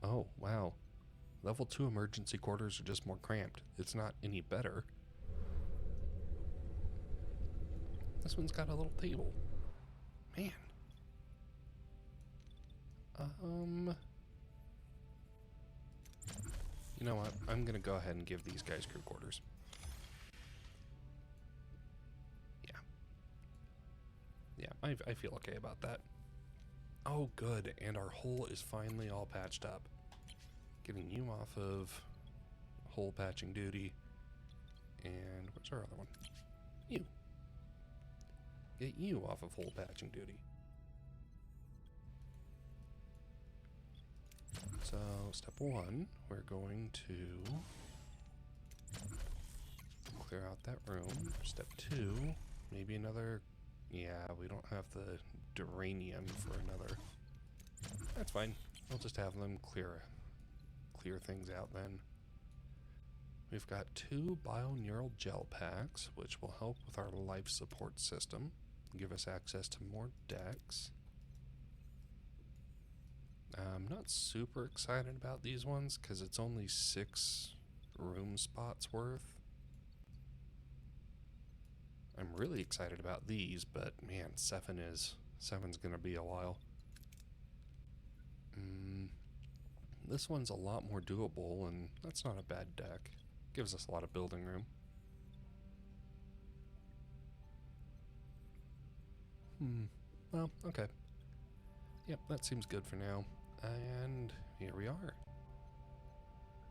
Oh, wow. Level 2 emergency quarters are just more cramped. It's not any better. This one's got a little table. Man. You know what? I'm gonna go ahead and give these guys crew quarters. Yeah, I feel okay about that. Oh, good. And our hull is finally all patched up. Getting you off of hull patching duty. And what's our other one? You. Get you off of hull patching duty. So, step 1, we're going to clear out that room. Step 2, maybe another. Yeah, we don't have the duranium for another. That's fine. We'll just have them clear things out then. We've got 2 bioneural gel packs, which will help with our life support system, give us access to more decks. I'm not super excited about these ones because it's only 6 room spots worth. I'm really excited about these, but man, 7's gonna be a while. This one's a lot more doable, and that's not a bad deck. Gives us a lot of building room. Well, okay. Yep, that seems good for now. And here we are.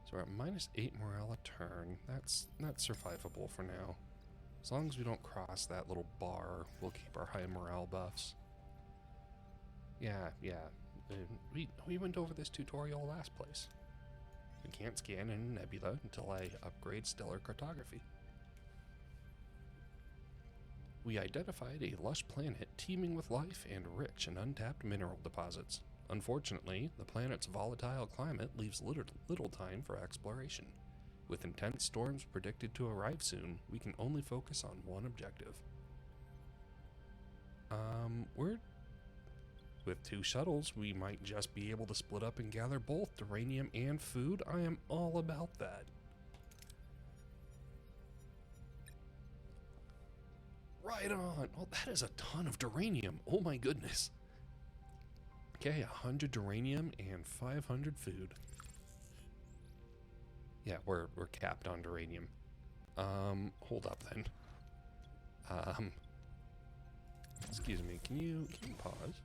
So we're at -8 morale a turn. That's survivable for now. As long as we don't cross that little bar, we'll keep our high morale buffs. Yeah. We went over this tutorial last place. We can't scan in a nebula until I upgrade stellar cartography. We identified a lush planet teeming with life and rich in untapped mineral deposits. Unfortunately, the planet's volatile climate leaves little time for exploration. With intense storms predicted to arrive soon, we can only focus on one objective. With 2 shuttles, we might just be able to split up and gather both uranium and food. I am all about that. Right on. Oh, that is a ton of uranium. Oh my goodness. Okay, 100 uranium and 500 food. Yeah, we're capped on uranium. Hold up then. Excuse me, can you pause?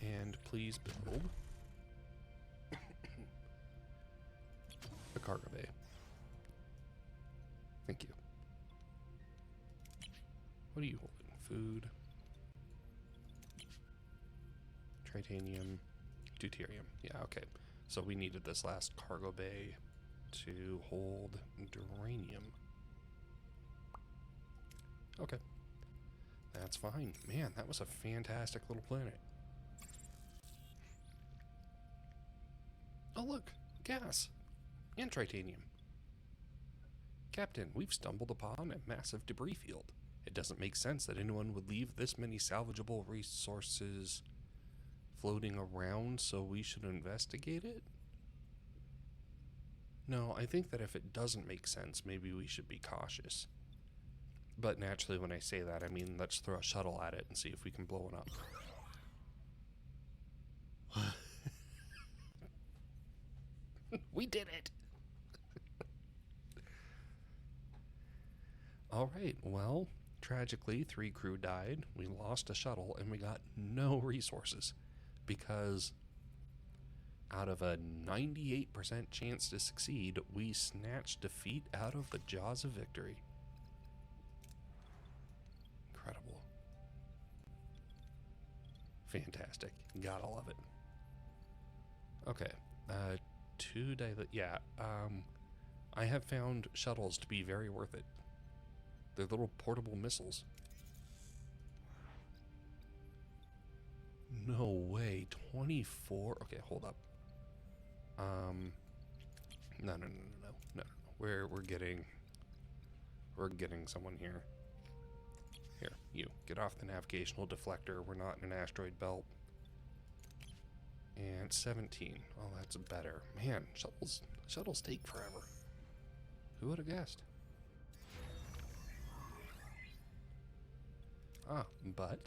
And please build a cargo bay. Thank you. What are you holding? Food. Titanium. Deuterium. Yeah, okay. So we needed this last cargo bay to hold uranium. Okay. That's fine. Man, that was a fantastic little planet. Oh look, gas and titanium. Captain, we've stumbled upon a massive debris field. It doesn't make sense that anyone would leave this many salvageable resources floating around, so we should investigate it? No, I think that if it doesn't make sense, maybe we should be cautious. But naturally, when I say that, I mean let's throw a shuttle at it and see if we can blow it up. We did it! Alright, well, tragically, 3 crew died, we lost a shuttle, and we got no resources. Because out of a 98% chance to succeed, we snatched defeat out of the jaws of victory. Incredible. Fantastic. Gotta love it. Okay. I have found shuttles to be very worth it. They're little portable missiles. No way. 24? Okay, hold up. No. We're getting someone here. Here, you. Get off the navigational deflector. We're not in an asteroid belt. And 17. Oh, that's better. Man, shuttles take forever. Who would have guessed? Ah, but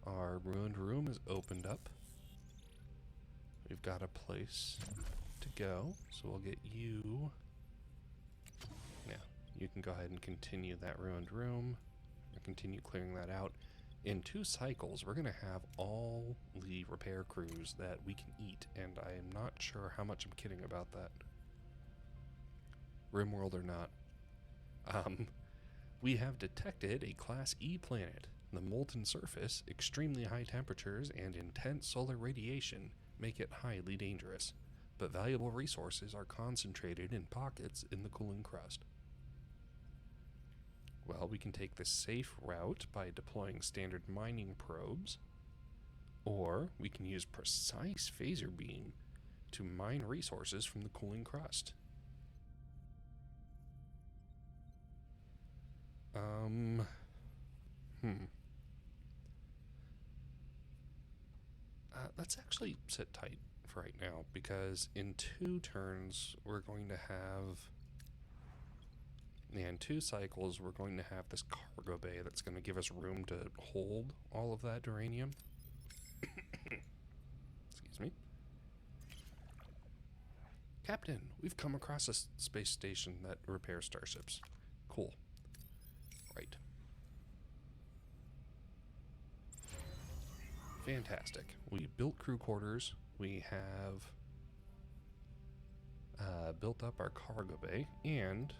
our ruined room is opened up. We've got a place to go, so we'll get you. Yeah, you can go ahead and continue that ruined room, or continue clearing that out. In 2 cycles, we're going to have all the repair crews that we can eat, and I am not sure how much I'm kidding about that. Rimworld or not. We have detected a Class E planet. The molten surface, extremely high temperatures, and intense solar radiation make it highly dangerous, but valuable resources are concentrated in pockets in the cooling crust. Well, we can take the safe route by deploying standard mining probes, or we can use precise phaser beam to mine resources from the cooling crust. Let's actually sit tight for right now, because in 2 turns we're going to have, in 2 cycles we're going to have this cargo bay that's going to give us room to hold all of that uranium. Excuse me. Captain, we've come across a space station that repairs starships. Cool. Right. Fantastic. We built crew quarters. We have built up our cargo bay, and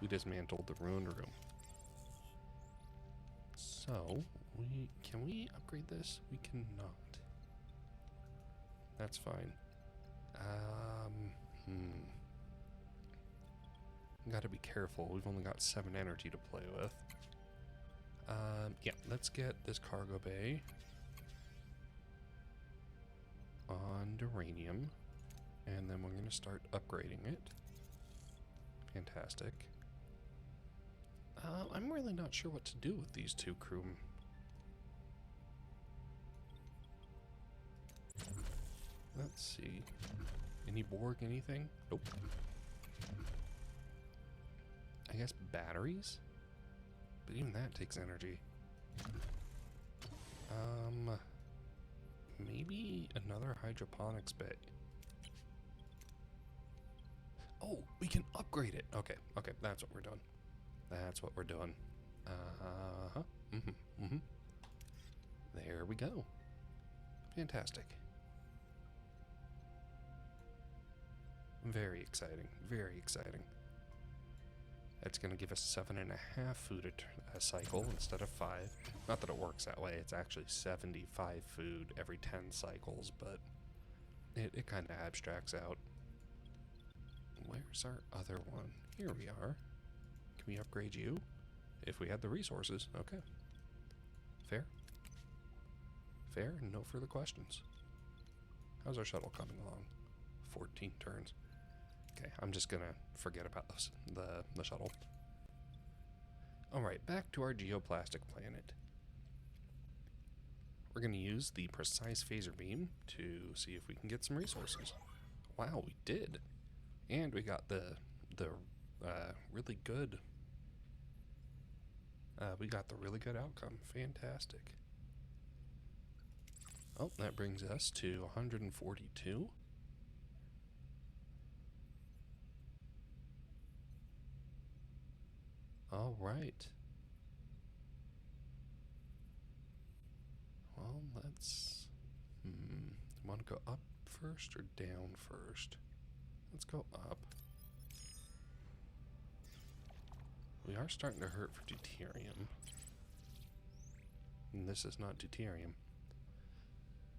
we dismantled the ruined room. So, can we upgrade this? We cannot. That's fine. Gotta be careful. We've only got 7 energy to play with. Yeah, let's get this cargo bay on uranium, and then we're going to start upgrading it. Fantastic. I'm really not sure what to do with these two crew. Let's see. Any Borg, anything? Nope. I guess batteries? But even that takes energy. Maybe another hydroponics bay. Oh, we can upgrade it. Okay, okay, that's what we're doing. That's what we're doing. Uh-huh. Mm-hmm. Mm-hmm. There we go. Fantastic. Very exciting. Very exciting. It's going to give us 7.5 food a cycle instead of 5. Not that it works that way. It's actually 75 food every 10 cycles, but it kind of abstracts out. Where's our other one? Here we are. Can we upgrade you? If we had the resources. Okay. Fair. Fair, no further questions. How's our shuttle coming along? 14 turns. Okay, I'm just gonna forget about this, the shuttle. Alright, back to our geoplastic planet. We're gonna use the precise phaser beam to see if we can get some resources. Wow, we did. And we got the really good outcome. Fantastic. Oh, that brings us to 142. All right. Well, let's... Want to go up first or down first? Let's go up. We are starting to hurt for deuterium. And this is not deuterium.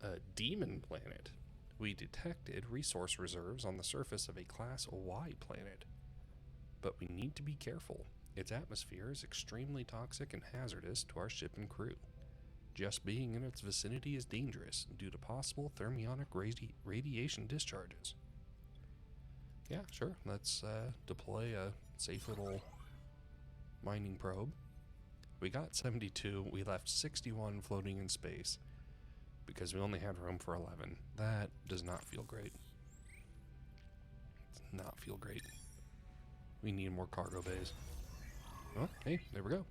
A demon planet. We detected resource reserves on the surface of a Class Y planet. But we need to be careful. Its atmosphere is extremely toxic and hazardous to our ship and crew. Just being in its vicinity is dangerous due to possible thermionic radiation discharges. Yeah, sure. Let's deploy a safe little mining probe. We got 72. We left 61 floating in space because we only had room for 11. That does not feel great. Does not feel great. We need more cargo bays. Oh, hey, there we go.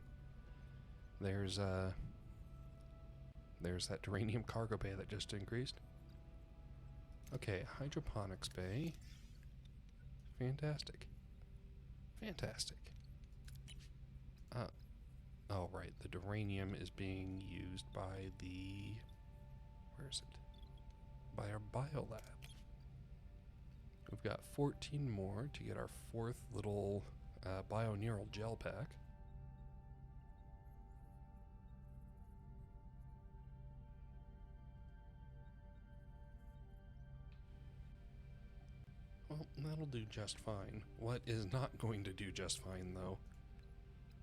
There's that uranium cargo bay that just increased. Okay, hydroponics bay. Fantastic. Fantastic. Oh, right, the duranium is being used by the... Where is it? By our biolab. We've got 14 more to get our 4th little bioneural gel pack. Well, that'll do just fine. What is not going to do just fine, though,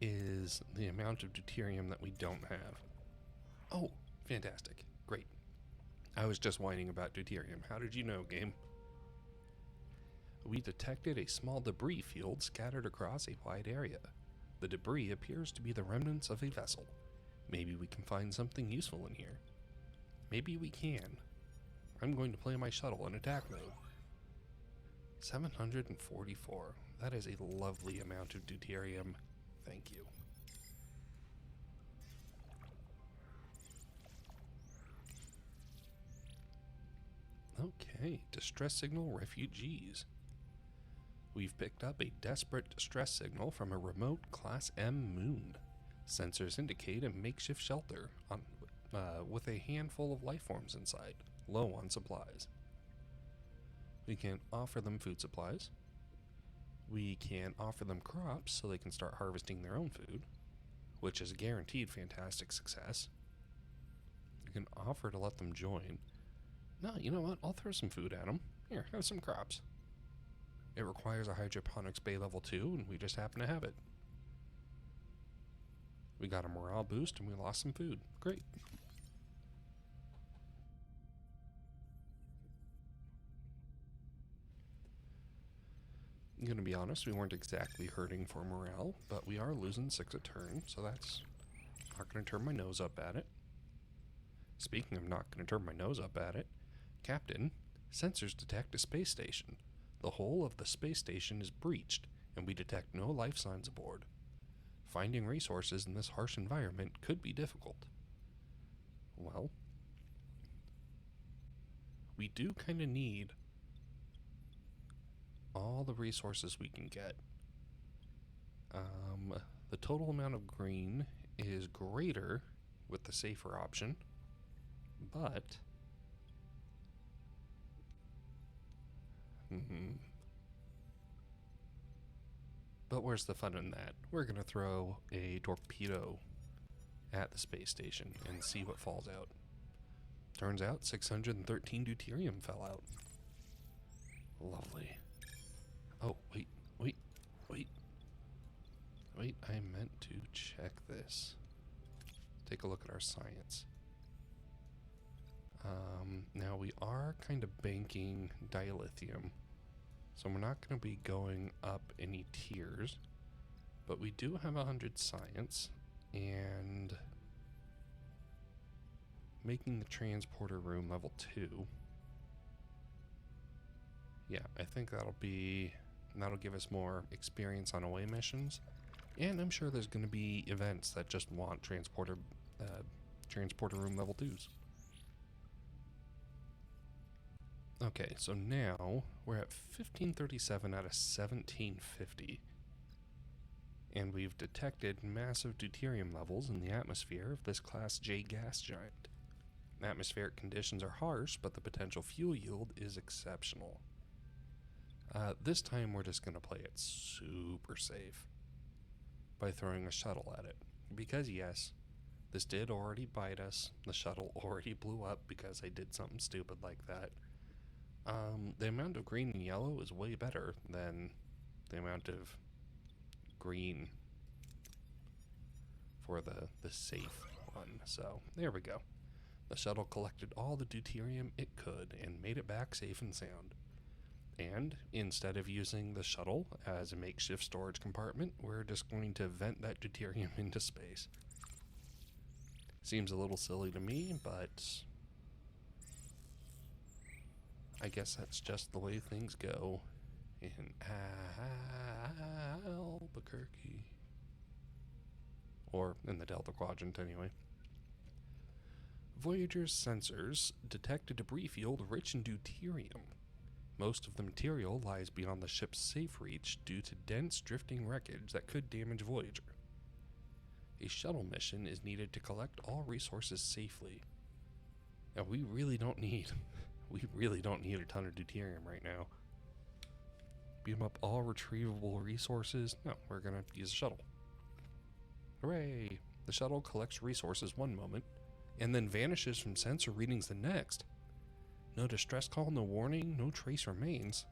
is the amount of deuterium that we don't have. Oh, fantastic. Great. I was just whining about deuterium. How did you know, game? We detected a small debris field scattered across a wide area. The debris appears to be the remnants of a vessel. Maybe we can find something useful in here. Maybe we can. I'm going to play my shuttle in attack mode. 744. That is a lovely amount of deuterium. Thank you. Okay, distress signal refugees. We've picked up a desperate distress signal from a remote Class M moon. Sensors indicate a makeshift shelter with a handful of life forms inside, low on supplies. We can offer them food supplies. We can offer them crops so they can start harvesting their own food, which is a guaranteed fantastic success. You can offer to let them join. No, you know what? I'll throw some food at them. Here, have some crops. It requires a hydroponics bay level 2, and we just happen to have it. We got a morale boost, and we lost some food. Great. I'm gonna be honest, we weren't exactly hurting for morale, but we are losing 6 a turn, so that's not gonna turn my nose up at it. Speaking of not gonna turn my nose up at it, Captain, sensors detect a space station. The hull of the space station is breached, and we detect no life signs aboard. Finding resources in this harsh environment could be difficult. Well, we do kind of need all the resources we can get. The total amount of green is greater with the safer option, but where's the fun in that? We're gonna throw a torpedo at the space station and see what falls out. Turns out 613 deuterium fell out. Lovely. Oh, wait. Wait, I meant to check this. Take a look at our science. Now we are kind of banking dilithium, so we're not going to be going up any tiers, but we do have 100 science, and making the transporter room level 2. Yeah, I think that'll give us more experience on away missions, and I'm sure there's going to be events that just want transporter room level 2s. Okay, so now we're at 1537 out of 1750. And we've detected massive deuterium levels in the atmosphere of this Class J gas giant. Atmospheric conditions are harsh, but the potential fuel yield is exceptional. This time we're just going to play it super safe by throwing a shuttle at it. Because yes, this did already bite us. The shuttle already blew up because I did something stupid like that. The amount of green and yellow is way better than the amount of green for the safe one. So there we go. The shuttle collected all the deuterium it could and made it back safe and sound. And instead of using the shuttle as a makeshift storage compartment, we're just going to vent that deuterium into space. Seems a little silly to me, but I guess that's just the way things go in Albuquerque. Or in the Delta Quadrant, anyway. Voyager's sensors detect a debris field rich in deuterium. Most of the material lies beyond the ship's safe reach due to dense drifting wreckage that could damage Voyager. A shuttle mission is needed to collect all resources safely. Now, we really don't need a ton of deuterium right now. Beam up all retrievable resources? No, we're gonna use a shuttle. Hooray! The shuttle collects resources one moment, and then vanishes from sensor readings the next. No distress call, no warning, no trace remains.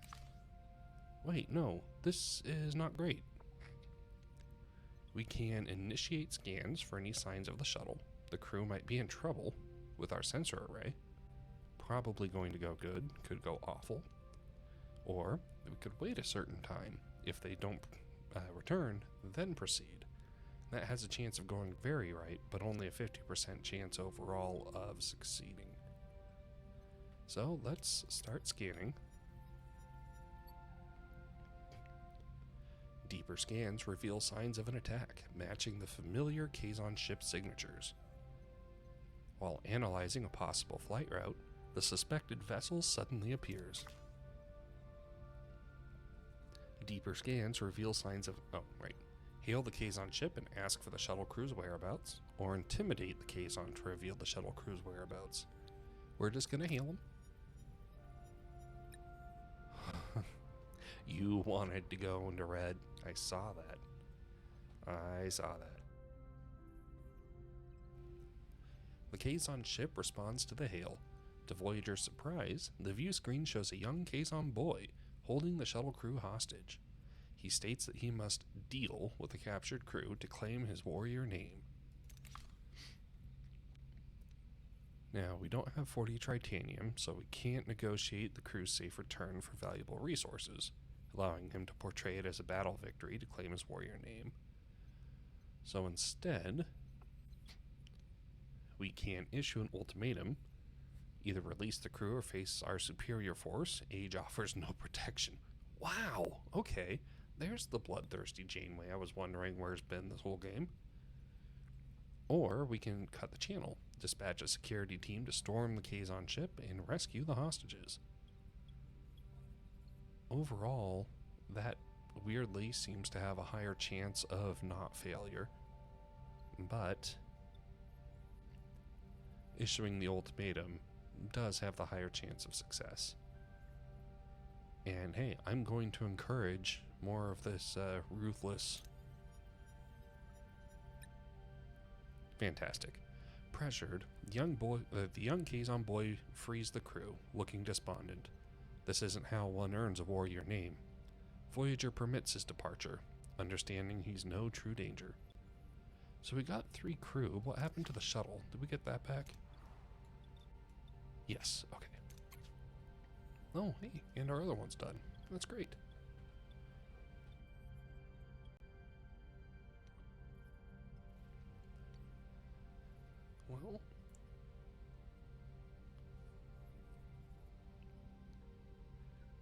Wait, no, this is not great. We can initiate scans for any signs of the shuttle. The crew might be in trouble with our sensor array. Probably going to go good, could go awful. Or we could wait a certain time. If they don't return, then proceed. That has a chance of going very right, but only a 50% chance overall of succeeding. So let's start scanning. Deeper scans reveal signs of an attack, matching the familiar Kazon ship signatures. While analyzing a possible flight route, the suspected vessel suddenly appears. Deeper scans reveal signs of... Hail the Kazon ship and ask for the shuttle crew's whereabouts, or intimidate the Kazon to reveal the shuttle crew's whereabouts. We're just gonna hail them. You wanted to go into red. I saw that. The Kazon ship responds to the hail. To Voyager's surprise, the view screen shows a young Kazon boy holding the shuttle crew hostage. He states that he must deal with the captured crew to claim his warrior name. Now, we don't have 40 tritanium, so we can't negotiate the crew's safe return for valuable resources. allowing him to portray it as a battle victory to claim his warrior name. So instead, we can issue an ultimatum. Either release the crew or face our superior force. Age offers no protection. Wow, okay. There's the bloodthirsty Janeway I was wondering where's been this whole game. Or we can cut the channel, dispatch a security team to storm the Kazon ship and rescue the hostages. Overall, that weirdly seems to have a higher chance of not failure. But issuing the ultimatum does have the higher chance of success. And hey, I'm going to encourage more of this ruthless. Fantastic. Pressured, the young Kazon boy frees the crew, looking despondent. This isn't how one earns a warrior name. Voyager permits his departure, understanding he's no true danger. So we got 3 crew. What happened to the shuttle? Did we get that back? Yes, okay. Oh, hey, and our other one's done. That's great. Well,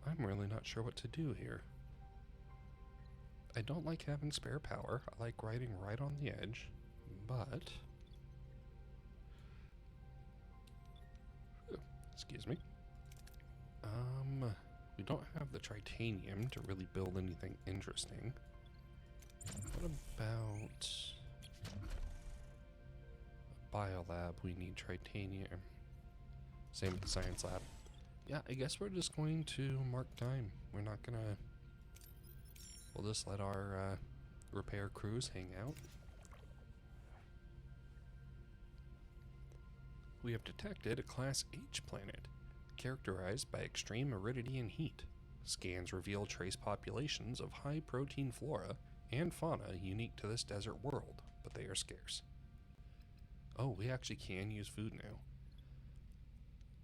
I'm really not sure what to do here. I don't like having spare power. I like riding right on the edge, but... Excuse me. We don't have the tritanium to really build anything interesting. What about a biolab? We need tritanium. Same with the science lab. Yeah, I guess we're just going to mark time. We're not gonna... We'll just let our repair crews hang out. We have detected a Class H planet, characterized by extreme aridity and heat. Scans reveal trace populations of high-protein flora and fauna unique to this desert world, but they are scarce. Oh, we actually can use food now.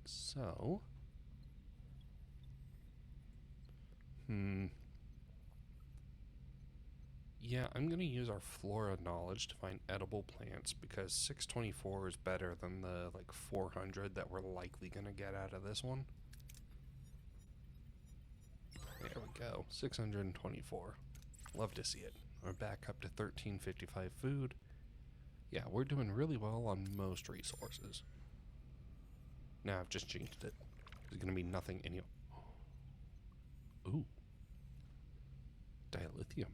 So... Yeah, I'm going to use our flora knowledge to find edible plants because 624 is better than the, 400 that we're likely going to get out of this one. There we go, 624. Love to see it. We're back up to 1355 food. Yeah, we're doing really well on most resources. Now I've just jinxed it. There's going to be nothing in you. Ooh. Dilithium.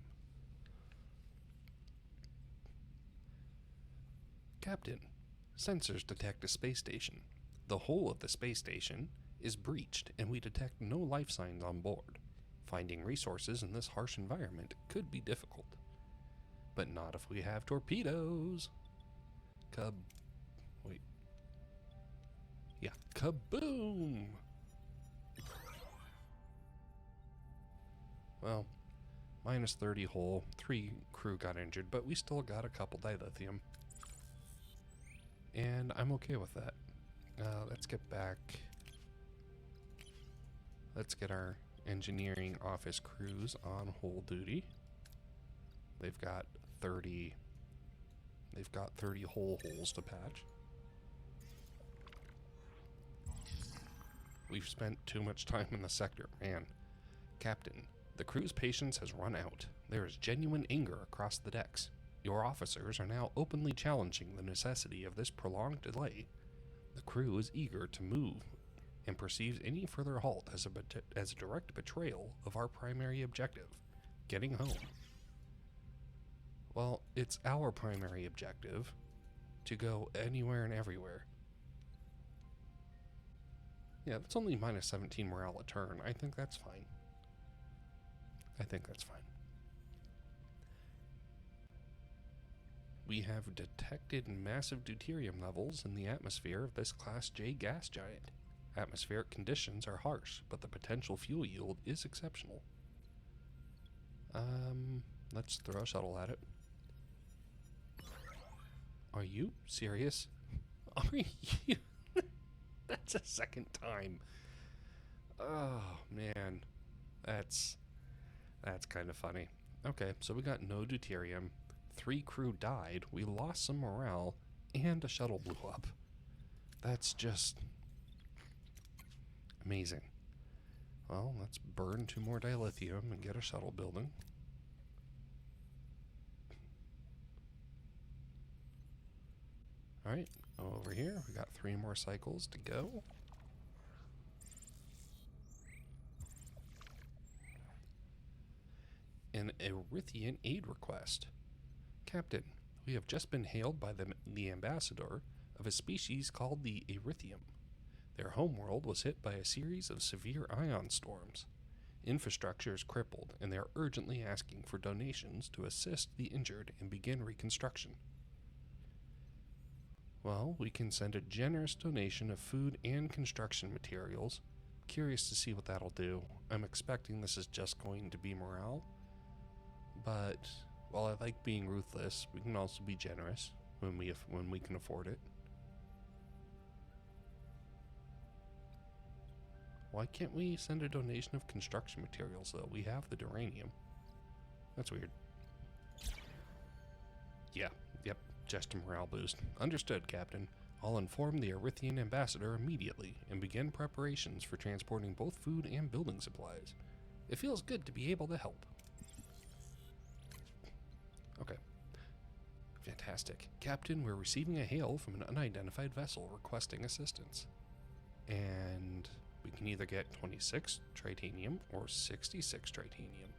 Captain, sensors detect a space station. The whole of the space station is breached, and we detect no life signs on board. Finding resources in this harsh environment could be difficult. But not if we have torpedoes. Kaboom! Well, minus 30 hull, 3 crew got injured, but we still got a couple dilithium. And I'm okay with that. Let's get back. Let's get our engineering office crews on hull duty. They've got 30 hull holes to patch. We've spent too much time in the sector, man. Captain, the crew's patience has run out. There is genuine anger across the decks. Your officers are now openly challenging the necessity of this prolonged delay. The crew is eager to move and perceives any further halt as a direct betrayal of our primary objective, getting home. Well, it's our primary objective to go anywhere and everywhere. Yeah, that's only minus 17 morale a turn. I think that's fine. We have detected massive deuterium levels in the atmosphere of this Class J gas giant. Atmospheric conditions are harsh, but the potential fuel yield is exceptional. Let's throw a shuttle at it. Are you serious? Are you? That's a second time. Oh, man. That's That's kind of funny. Okay, so we got no deuterium, 3 crew died, we lost some morale, and a shuttle blew up. That's just amazing. Well, let's burn 2 more dilithium and get a shuttle building. Alright, over here, we got 3 more cycles to go. An Erythian aid request. Captain, we have just been hailed by the ambassador of a species called the Erythium. Their homeworld was hit by a series of severe ion storms. Infrastructure is crippled, and they are urgently asking for donations to assist the injured and begin reconstruction. Well, we can send a generous donation of food and construction materials. Curious to see what that'll do. I'm expecting this is just going to be morale. But while I like being ruthless, we can also be generous when we can afford it. Why can't we send a donation of construction materials, though? We have the duranium. That's weird. Yeah, yep, just a morale boost. Understood, Captain. I'll inform the Erythian ambassador immediately and begin preparations for transporting both food and building supplies. It feels good to be able to help. Okay. Fantastic. Captain, we're receiving a hail from an unidentified vessel requesting assistance. And we can either get 26 tritanium or 66 tritanium.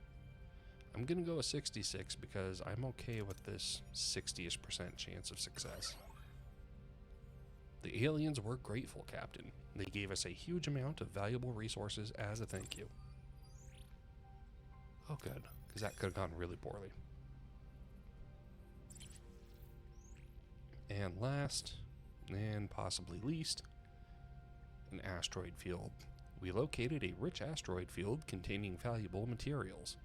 I'm going to go with 66 because I'm okay with this 60% chance of success. The aliens were grateful, Captain. They gave us a huge amount of valuable resources as a thank you. Oh, good, because that could have gone really poorly. And last, and possibly least, an asteroid field. We located a rich asteroid field containing valuable materials.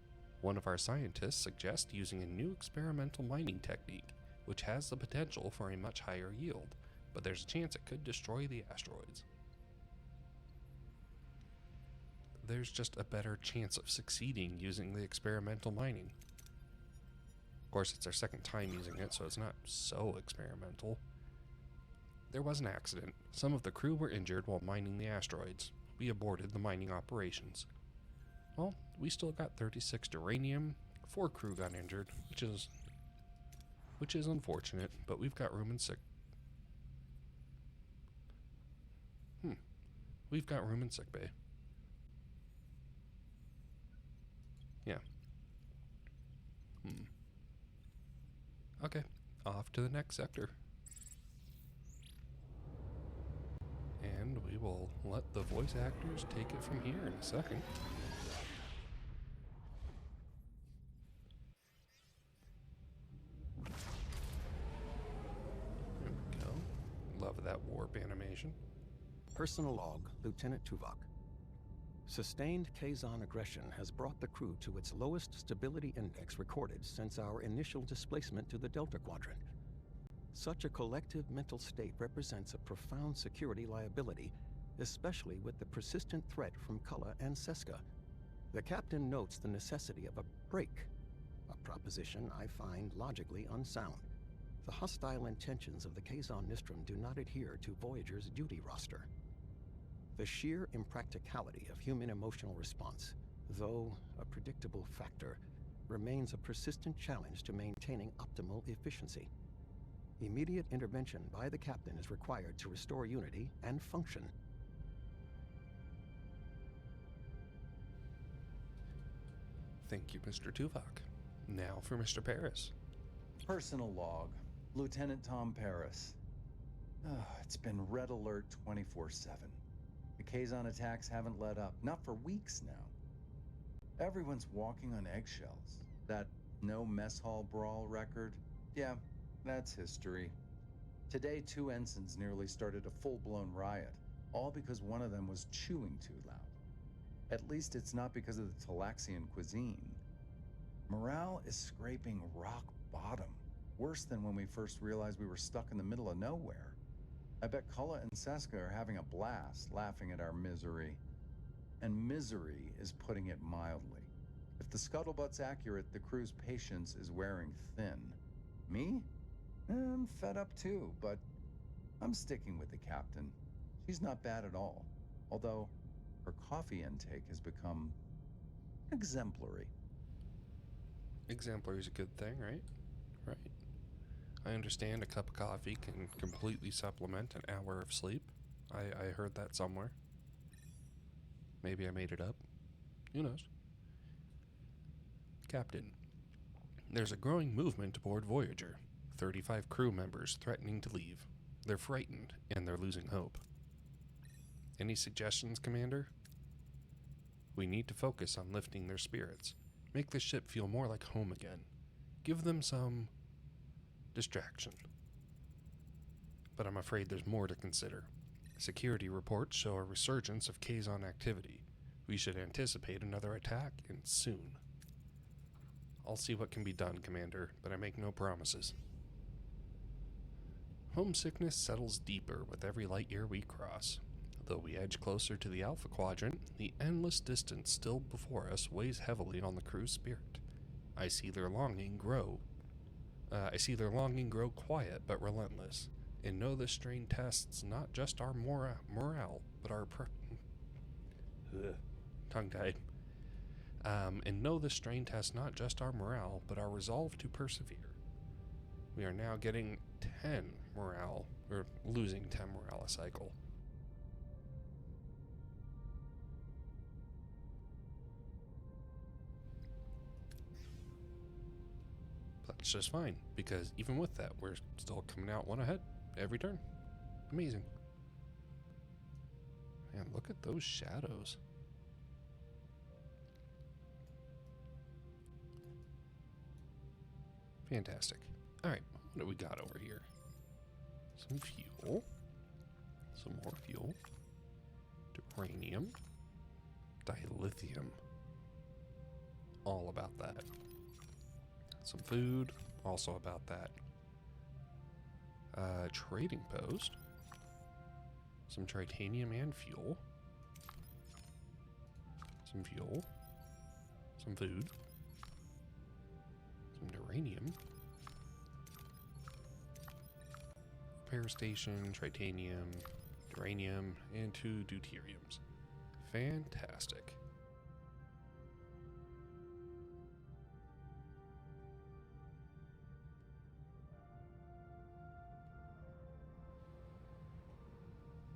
One of our scientists suggests using a new experimental mining technique, which has the potential for a much higher yield, but there's a chance it could destroy the asteroids. There's just a better chance of succeeding using the experimental mining. Of course, it's our second time using it, so it's not so experimental. There was an accident. Some of the crew were injured while mining the asteroids. We aborted the mining operations. Well, we still got 36 duranium, 4 crew got injured, which is unfortunate, but we've got room in We've got room in sickbay. Yeah. Okay, off to the next sector. And we will let the voice actors take it from here in a second. There we go. Love that warp animation. Personal log, Lieutenant Tuvok. Sustained Kazon aggression has brought the crew to its lowest stability index recorded since our initial displacement to the Delta Quadrant. Such a collective mental state represents a profound security liability, especially with the persistent threat from Cullah and Seska. The captain notes the necessity of a break, a proposition I find logically unsound. The hostile intentions of the Kazon Nistrum do not adhere to Voyager's duty roster. The sheer impracticality of human emotional response, though a predictable factor, remains a persistent challenge to maintaining optimal efficiency. Immediate intervention by the captain is required to restore unity and function. Thank you, Mr. Tuvok. Now for Mr. Paris. Personal log, Lieutenant Tom Paris. It's been red alert 24/7. The Kazon attacks haven't let up, not for weeks now. Everyone's walking on eggshells. That no mess hall brawl record, yeah, that's history. Today, 2 ensigns nearly started a full-blown riot, all because one of them was chewing too loud. At least it's not because of the Talaxian cuisine. Morale is scraping rock bottom, worse than when we first realized we were stuck in the middle of nowhere. I bet Cullah and Seska are having a blast laughing at our misery. And misery is putting it mildly. If the the scuttlebutt's accurate, the crew's patience is wearing thin. Me? I'm fed up too, but I'm sticking with the captain. She's not bad at all, although her coffee intake has become exemplary. Exemplary is a good thing, right? Right. I understand a cup of coffee can completely supplement an hour of sleep. I heard that somewhere. Maybe I made it up. Who knows? Captain, there's a growing movement aboard Voyager. 35 crew members threatening to leave. They're frightened, and they're losing hope. Any suggestions, Commander? We need to focus on lifting their spirits. Make the ship feel more like home again. Give them some distraction. But I'm afraid there's more to consider. Security reports show a resurgence of Kazon activity. We should anticipate another attack, and soon. I'll see what can be done, Commander, but I make no promises. Homesickness settles deeper with every light year we cross. Though we edge closer to the Alpha Quadrant, the endless distance still before us weighs heavily on the crew's spirit. I see their longing grow quiet but relentless, and know this strain tests not just our morale, but our tongue-tied. And know this strain tests not just our morale, but our resolve to persevere. We are now getting 10 morale, or losing 10 morale a cycle. That's just fine, because even with that, we're still coming out one ahead every turn. Amazing. Man, look at those shadows. Fantastic. Alright, what do we got over here? Some fuel. Some more fuel. Duranium. Dilithium. All about that. Some food. Also about that. Trading post. Some titanium and fuel. Some fuel. Some food. Some duranium. Repair station, titanium, duranium, and 2 deuteriums. Fantastic.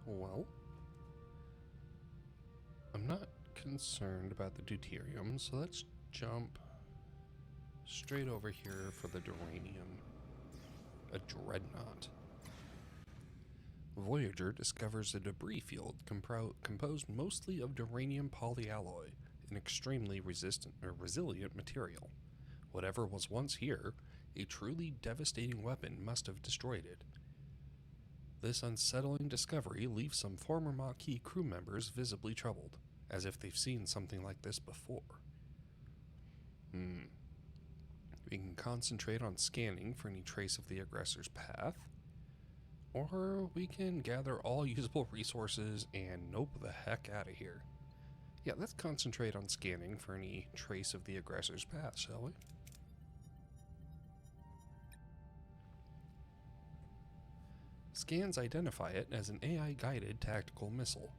Well, I'm not concerned about the deuterium, so let's jump straight over here for the duranium. A dreadnought. Voyager discovers a debris field composed mostly of duranium polyalloy, an extremely resilient material. Whatever was once here, a truly devastating weapon must have destroyed it. This unsettling discovery leaves some former Maquis crew members visibly troubled, as if they've seen something like this before. We can concentrate on scanning for any trace of the aggressor's path, or we can gather all usable resources and nope the heck out of here. Yeah, let's concentrate on scanning for any trace of the aggressor's path, shall we? Scans identify it as an AI-guided tactical missile.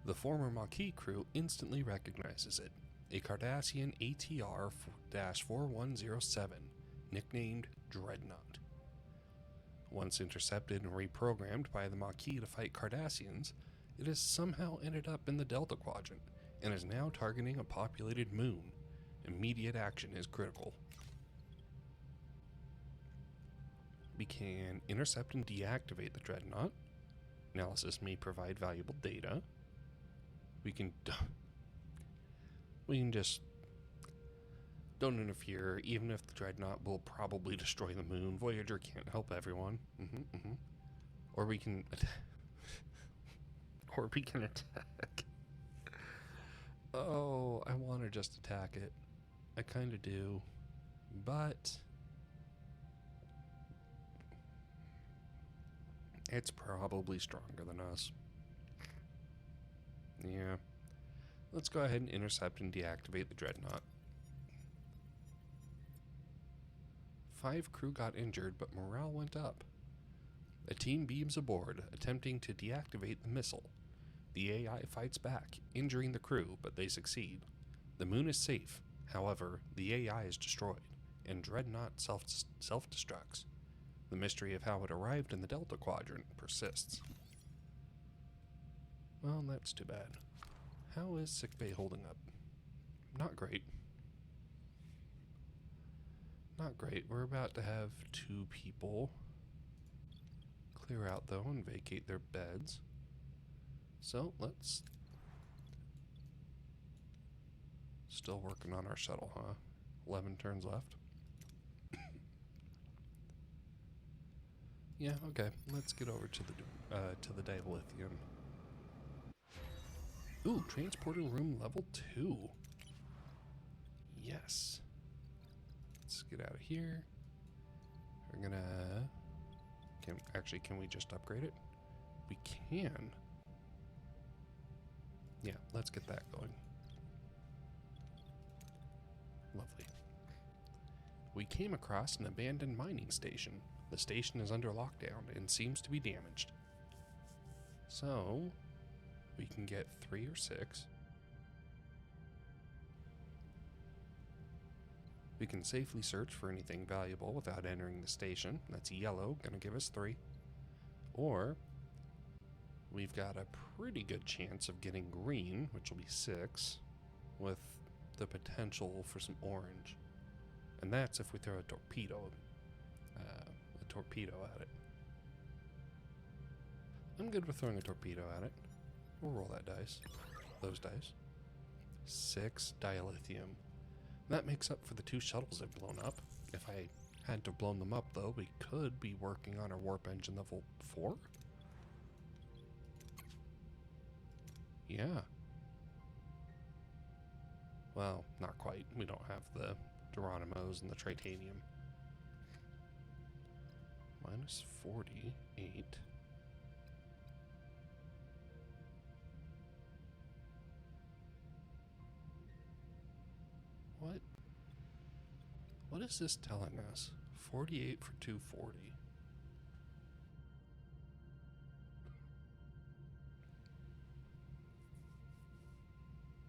The former Maquis crew instantly recognizes it, a Cardassian ATR-4107, nicknamed Dreadnought. Once intercepted and reprogrammed by the Maquis to fight Cardassians, it has somehow ended up in the Delta Quadrant and is now targeting a populated moon. Immediate action is critical. We can intercept and deactivate the Dreadnought. Analysis may provide valuable data. We can just don't interfere, even if the Dreadnought will probably destroy the moon. Voyager can't help everyone. Or we can attack. Oh, I want to just attack it. I kind of do, but it's probably stronger than us. Yeah. Let's go ahead and intercept and deactivate the Dreadnought. 5 crew got injured, but morale went up. A team beams aboard, attempting to deactivate the missile. The AI fights back, injuring the crew, but they succeed. The moon is safe. However, the AI is destroyed, and Dreadnought self-destructs. The mystery of how it arrived in the Delta Quadrant persists. Well, that's too bad. How is sickbay holding up? Not great. Not great. We're about to have 2 people clear out, though, and vacate their beds. So, let's... Still working on our shuttle, huh? 11 turns left. Yeah, okay. Let's get over to the dilithium. Ooh, transporter room level 2. Yes. Let's get out of here. We're gonna... Can we just upgrade it? We can. Yeah, let's get that going. Lovely. We came across an abandoned mining station. The station is under lockdown and seems to be damaged. So, we can get 3 or 6. We can safely search for anything valuable without entering the station. That's yellow, gonna give us 3. Or, we've got a pretty good chance of getting green, which will be 6, with the potential for some orange. And that's if we throw a torpedo at it. I'm good with throwing a torpedo at it. We'll roll that dice. Those dice. 6 dilithium. That makes up for the 2 shuttles I've blown up. If I had to have blown them up, though, we could be working on our warp engine level 4? Yeah. Well, not quite. We don't have the Geronimos and the Tritanium. Minus 48. What is this telling us? 48 for 240.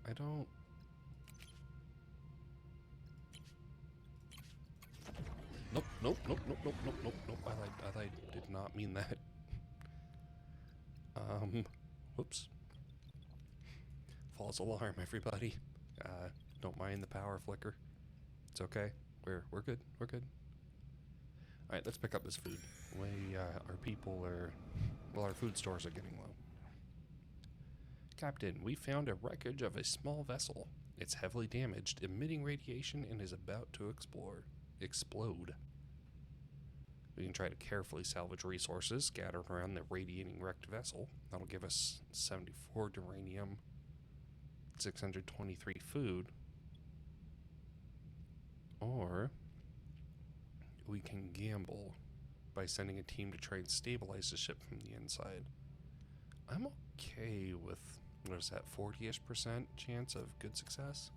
I don't... Nope. I did not mean that. Whoops. False alarm, everybody. Don't mind the power flicker. It's okay. We're good. We're good. All right, let's pick up this food. Our people are... Well, our food stores are getting low. Captain, we found a wreckage of a small vessel. It's heavily damaged, emitting radiation, and is about to explode. We can try to carefully salvage resources scattered around the radiating wrecked vessel. That'll give us 74 uranium, 623 food. Or we can gamble by sending a team to try and stabilize the ship from the inside. I'm okay with, what is that, 40-ish% chance of good success?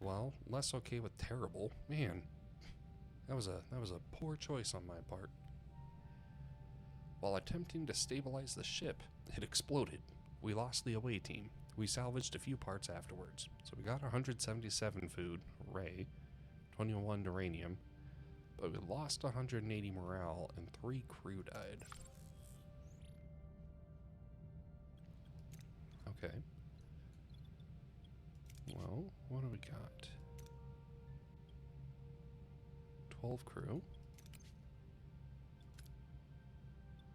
Well, less okay with terrible. Man, that was a poor choice on my part. While attempting to stabilize the ship, it exploded. We lost the away team. We salvaged a few parts afterwards. So we got 177 food, Ray, 21 uranium, but we lost 180 morale and 3 crew died. Okay. Well, what do we got? 12 crew.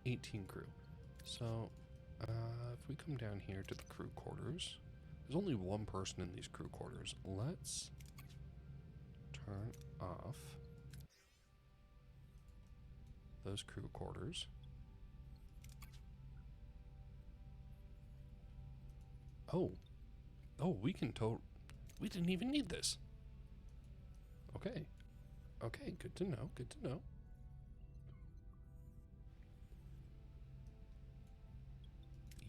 18 crew. So, if we come down here to the crew quarters, there's only one person in these crew quarters. Let's turn off those crew quarters. Oh, we can we didn't even need this. Okay, good to know, good to know.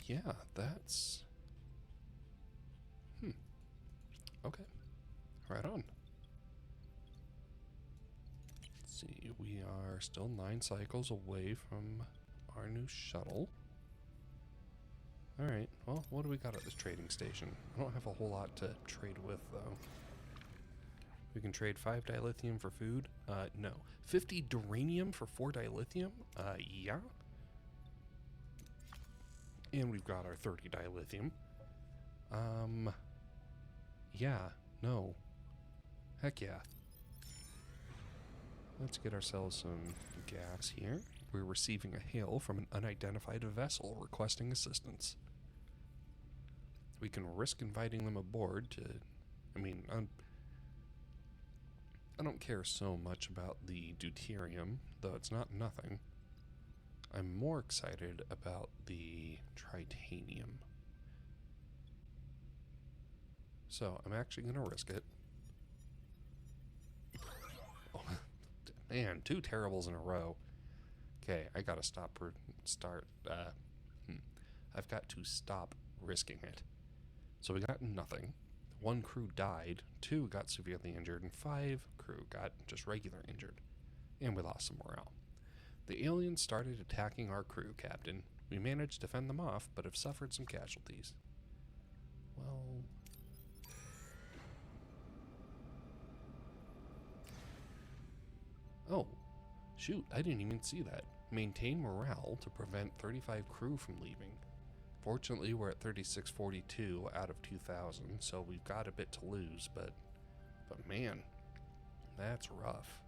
Yeah, that's... Okay. Right on. we are still 9 cycles away from our new shuttle. Alright, well, what do we got at this trading station? I don't have a whole lot to trade with, though. We can trade 5 dilithium for food? No. 50 duranium for 4 dilithium? Yeah. And we've got our 30 dilithium. Yeah, no. Heck yeah. Let's get ourselves some gas here. We're receiving a hail from an unidentified vessel requesting assistance. We can risk inviting them aboard to... I mean, I don't care so much about the deuterium, though it's not nothing. I'm more excited about the tritanium. So, I'm actually going to risk it. Oh, man, 2 terribles in a row. Okay, I gotta I've got to stop risking it. So we got nothing. 1 crew died, 2 got severely injured, and 5 crew got just regular injured. And we lost some morale. The aliens started attacking our crew, Captain. We managed to fend them off, but have suffered some casualties. Well... Oh, shoot, I didn't even see that. Maintain morale to prevent 35 crew from leaving. Fortunately, we're at 3642 out of 2,000, so we've got a bit to lose, but man, that's rough.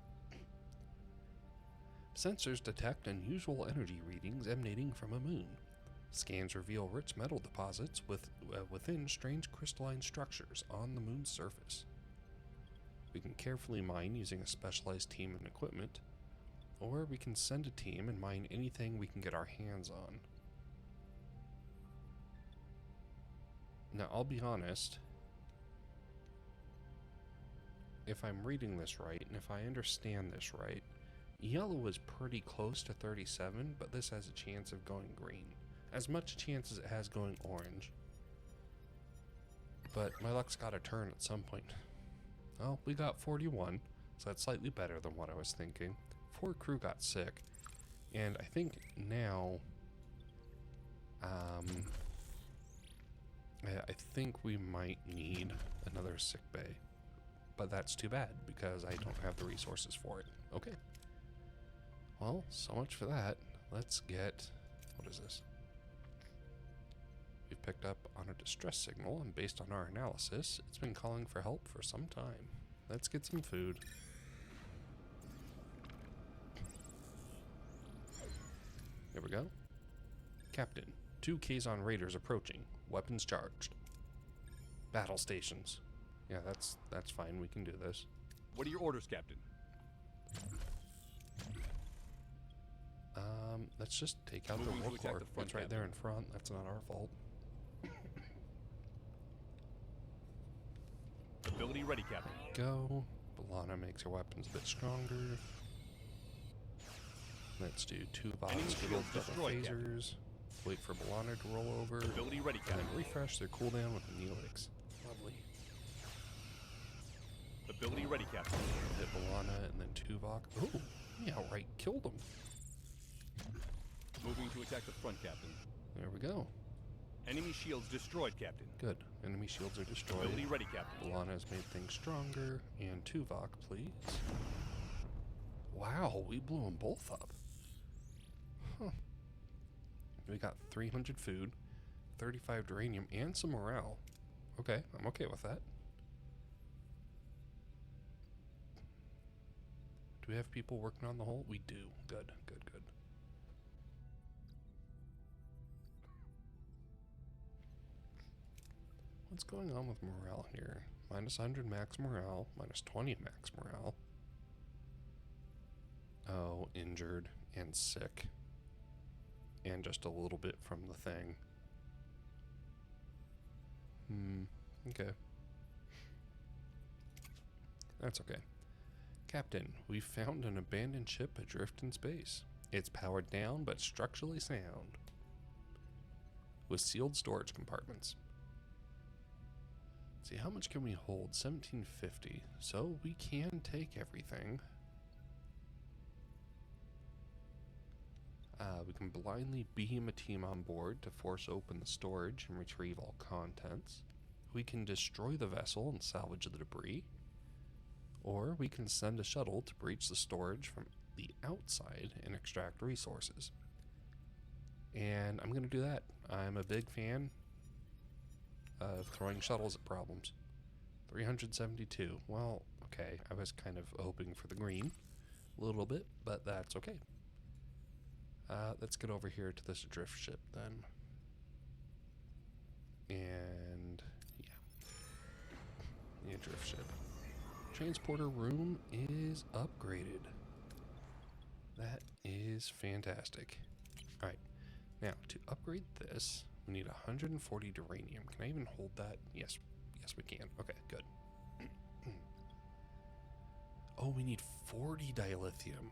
Sensors detect unusual energy readings emanating from a moon. Scans reveal rich metal deposits within strange crystalline structures on the moon's surface. We can carefully mine using a specialized team and equipment, or we can send a team and mine anything we can get our hands on. Now, I'll be honest, if I'm reading this right, and if I understand this right, yellow is pretty close to 37, but this has a chance of going green. As much chance as it has going orange. But my luck's gotta turn at some point. Well, we got 41, so that's slightly better than what I was thinking. 4 crew got sick, and I think now, I think we might need another sick bay. But that's too bad, because I don't have the resources for it. Okay. Well, so much for that. Let's get... what is this? We've picked up on a distress signal, and based on our analysis, it's been calling for help for some time. Let's get some food. There we go. Captain, 2 Kazon raiders approaching. Weapons charged. Battle stations. Yeah, that's fine. We can do this. What are your orders, Captain? Let's just take out the Moving to war attack core. the front, It's right there in front. That's not our fault. Ability ready, Captain. Go. Balana makes her weapons a bit stronger. Let's do 2 bots Enemy for shields double destroyed, Captain. phasers. Wait for Balana to roll over. Ability ready, And Captain. then refresh their cooldown with the Neelix. Lovely. Ability ready, Captain. Hit Balana and then Tuvok. Oh, he outright killed him. Moving to attack the front, Captain. There we go. Enemy shields destroyed, Captain. Good. Enemy shields are destroyed. Ability ready, Captain. Balana has made things stronger. And Tuvok, please. Wow, we blew them both up. Huh. We got 300 food, 35 duranium, and some morale. Okay, I'm okay with that. Do we have people working on the hull? We do. Good, good, good. What's going on with morale here? Minus 100 max morale, minus 20 max morale. Oh, injured and sick. And just a little bit from the thing. Okay. That's okay. Captain, we found an abandoned ship adrift in space. It's powered down, but structurally sound. With sealed storage compartments. See, how much can we hold? 1750. So we can take everything. We can blindly beam a team on board to force open the storage and retrieve all contents. We can destroy the vessel and salvage the debris. Or we can send a shuttle to breach the storage from the outside and extract resources. And I'm going to do that. I'm a big fan of throwing shuttles at problems. 372. Well, okay. I was kind of hoping for the green a little bit, but that's okay. Let's get over here to this drift ship then. And yeah, drift ship. Transporter room is upgraded. That is fantastic. Alright, now to upgrade this, we need 140 duranium. Can I even hold that? Yes, we can. Okay, good. Oh, we need 40 dilithium.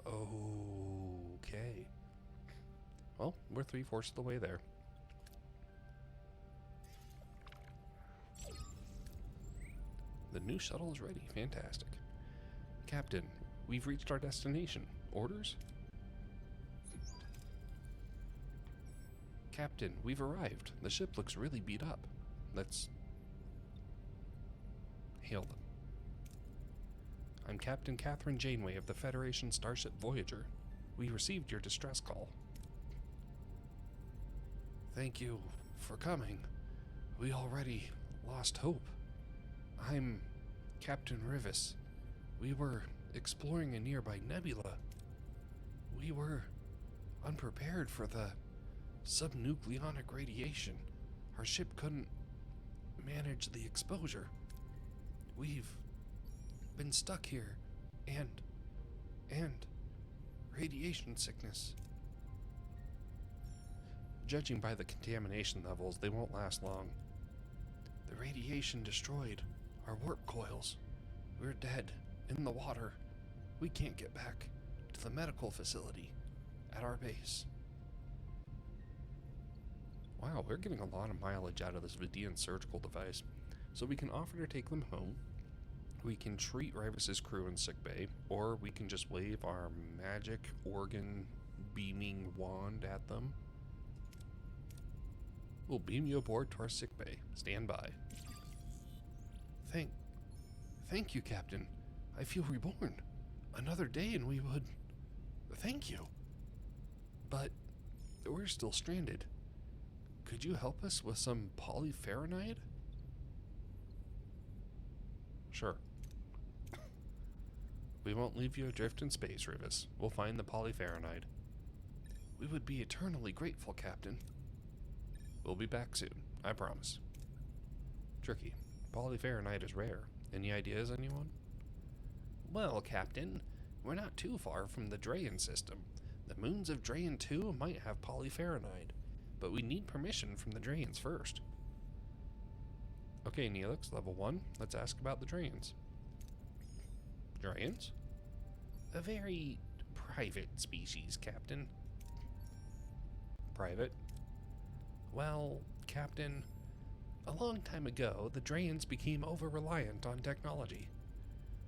Okay. Well, we're 3/4 of the way there. The new shuttle is ready. Fantastic. Captain, we've reached our destination. Orders? Captain, we've arrived. The ship looks really beat up. Let's hail them. I'm Captain Catherine Janeway of the Federation Starship Voyager. We received your distress call. Thank you for coming. We already lost hope. I'm Captain Rivas. We were exploring a nearby nebula. We were unprepared for the subnucleonic radiation. Our ship couldn't manage the exposure. We've been stuck here and radiation sickness. Judging by the contamination levels, they won't last long. The radiation destroyed our warp coils. We're dead in the water. We can't get back to the medical facility at our base. Wow, we're getting a lot of mileage out of this Vidian surgical device. So we can offer to take them home. We can treat Rivas's crew in sickbay, or we can just wave our magic organ beaming wand at them. We'll beam you aboard to our sickbay. Stand by. Thank you, Captain. I feel reborn. Another day and we would... Thank you. But we're still stranded. Could you help us with some polyferronide? Sure. We won't leave you adrift in space, Rivas. We'll find the polyferronide. We would be eternally grateful, Captain. We'll be back soon, I promise. Tricky. Polyferronide is rare. Any ideas, anyone? Well, Captain, we're not too far from the Drayan system. The moons of Drayan 2 might have polyferronide, but we need permission from the Drayans first. Okay, Neelix, level 1. Let's ask about the Drayans. Drayans? A very private species, Captain. Private? Well, Captain, a long time ago, the Drayans became over-reliant on technology,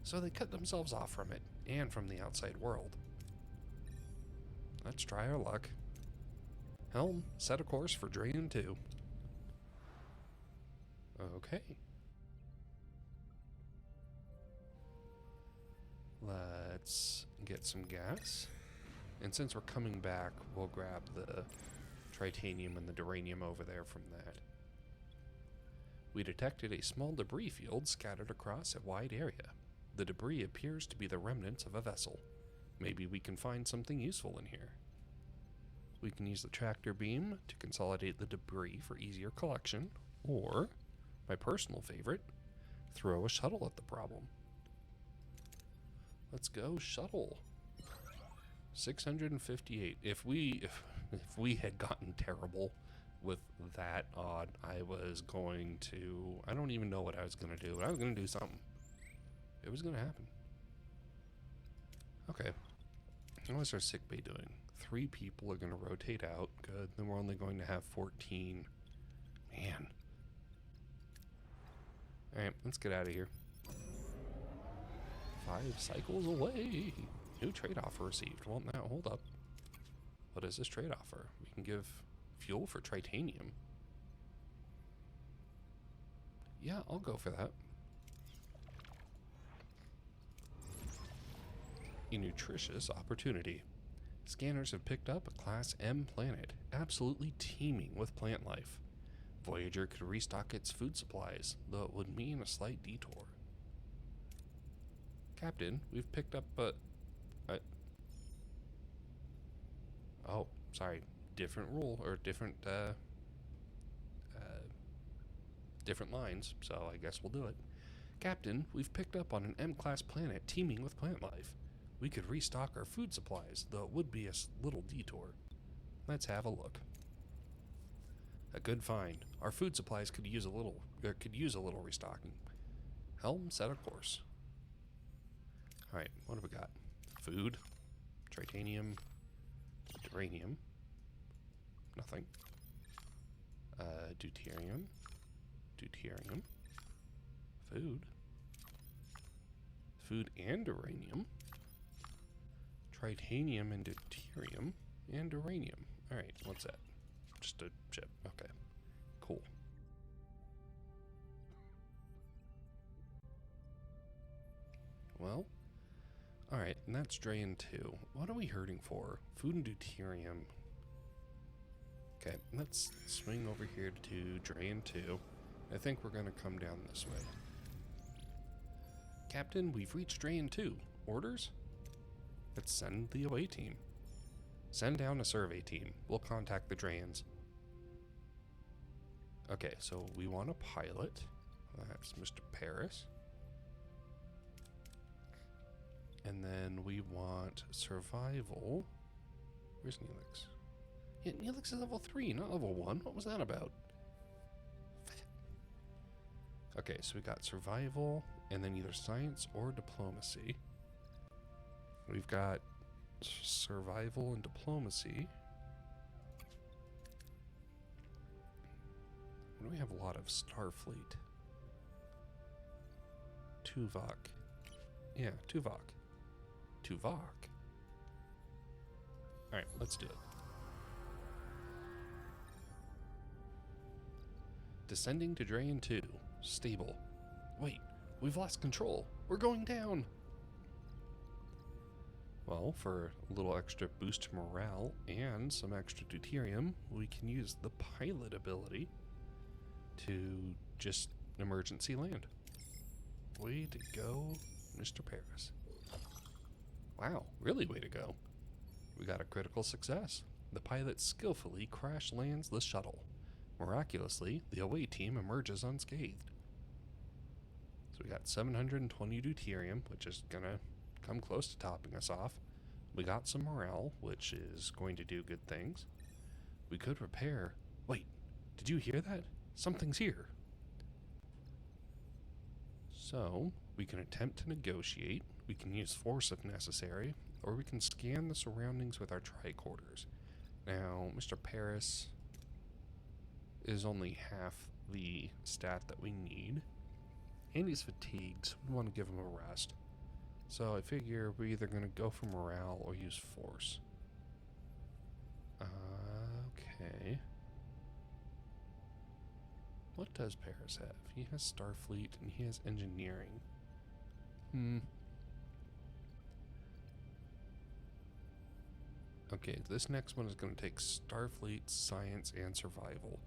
so they cut themselves off from it, and from the outside world. Let's try our luck. Helm, set a course for Drayan 2. Okay. Let's get some gas. And since we're coming back, we'll grab the tritanium and the duranium over there from that. We detected a small debris field scattered across a wide area. The debris appears to be the remnants of a vessel. Maybe we can find something useful in here. We can use the tractor beam to consolidate the debris for easier collection, or, my personal favorite, throw a shuttle at the problem. Let's go shuttle. 658. If we had gotten terrible with that odd, I was going to... I don't even know what I was going to do, but I was going to do something. It was going to happen. Okay. What's our sickbay doing? 3 people are going to rotate out. Good. Then we're only going to have 14. Man. Alright, let's get out of here. 5 cycles away. New trade offer received. Well, now, hold up. What does this trade offer? We can give fuel for tritanium. Yeah, I'll go for that. A nutritious opportunity. Scanners have picked up a Class M planet, absolutely teeming with plant life. Voyager could restock its food supplies, though it would mean a slight detour. Captain, we've picked up a... oh, sorry. Different rule, or different lines, so I guess we'll do it. Captain, we've picked up on an M-class planet teeming with plant life. We could restock our food supplies, though it would be a little detour. Let's have a look. A good find. Our food supplies could use a little restocking. Helm set a course. All right, what have we got? Food, tritanium, uranium, nothing. Deuterium, food and uranium. Tritanium and deuterium and uranium. Alright, what's that? Just a chip. Okay. Cool. Well, alright, and that's Drain 2. What are we hurting for? Food and deuterium. Okay, let's swing over here to Drain 2. I think we're going to come down this way. Captain, we've reached Drain 2. Orders? Let's send the away team. Send down a survey team. We'll contact the Drains. Okay, so we want a pilot. That's Mr. Paris. And then we want survival. Where's Neelix? Yeah, Neelix is level 3, not level 1. What was that about? Okay, so we got survival, and then either science or diplomacy. We've got survival and diplomacy. What do we have a lot of? Starfleet. Tuvok. Yeah, Tuvok. Tuvok. Alright, let's do it. Descending to Drain 2. Stable. Wait, we've lost control. We're going down. Well, for a little extra boost to morale and some extra deuterium, we can use the pilot ability to just emergency land. Way to go, Mr. Paris. Wow, really way to go. We got a critical success. The pilot skillfully crash lands the shuttle. Miraculously, the away team emerges unscathed. So we got 720 deuterium, which is gonna come close to topping us off. We got some morale, which is going to do good things. We could repair... Wait, did you hear that? Something's here. So, we can attempt to negotiate, we can use force if necessary, or we can scan the surroundings with our tricorders. Now, Mr. Paris is only half the stat that we need. And he's fatigued, so we want to give him a rest. So I figure we're either going to go for morale or use force. Okay. What does Paris have? He has Starfleet and he has engineering. Okay, this next one is going to take Starfleet, Science, and Survival,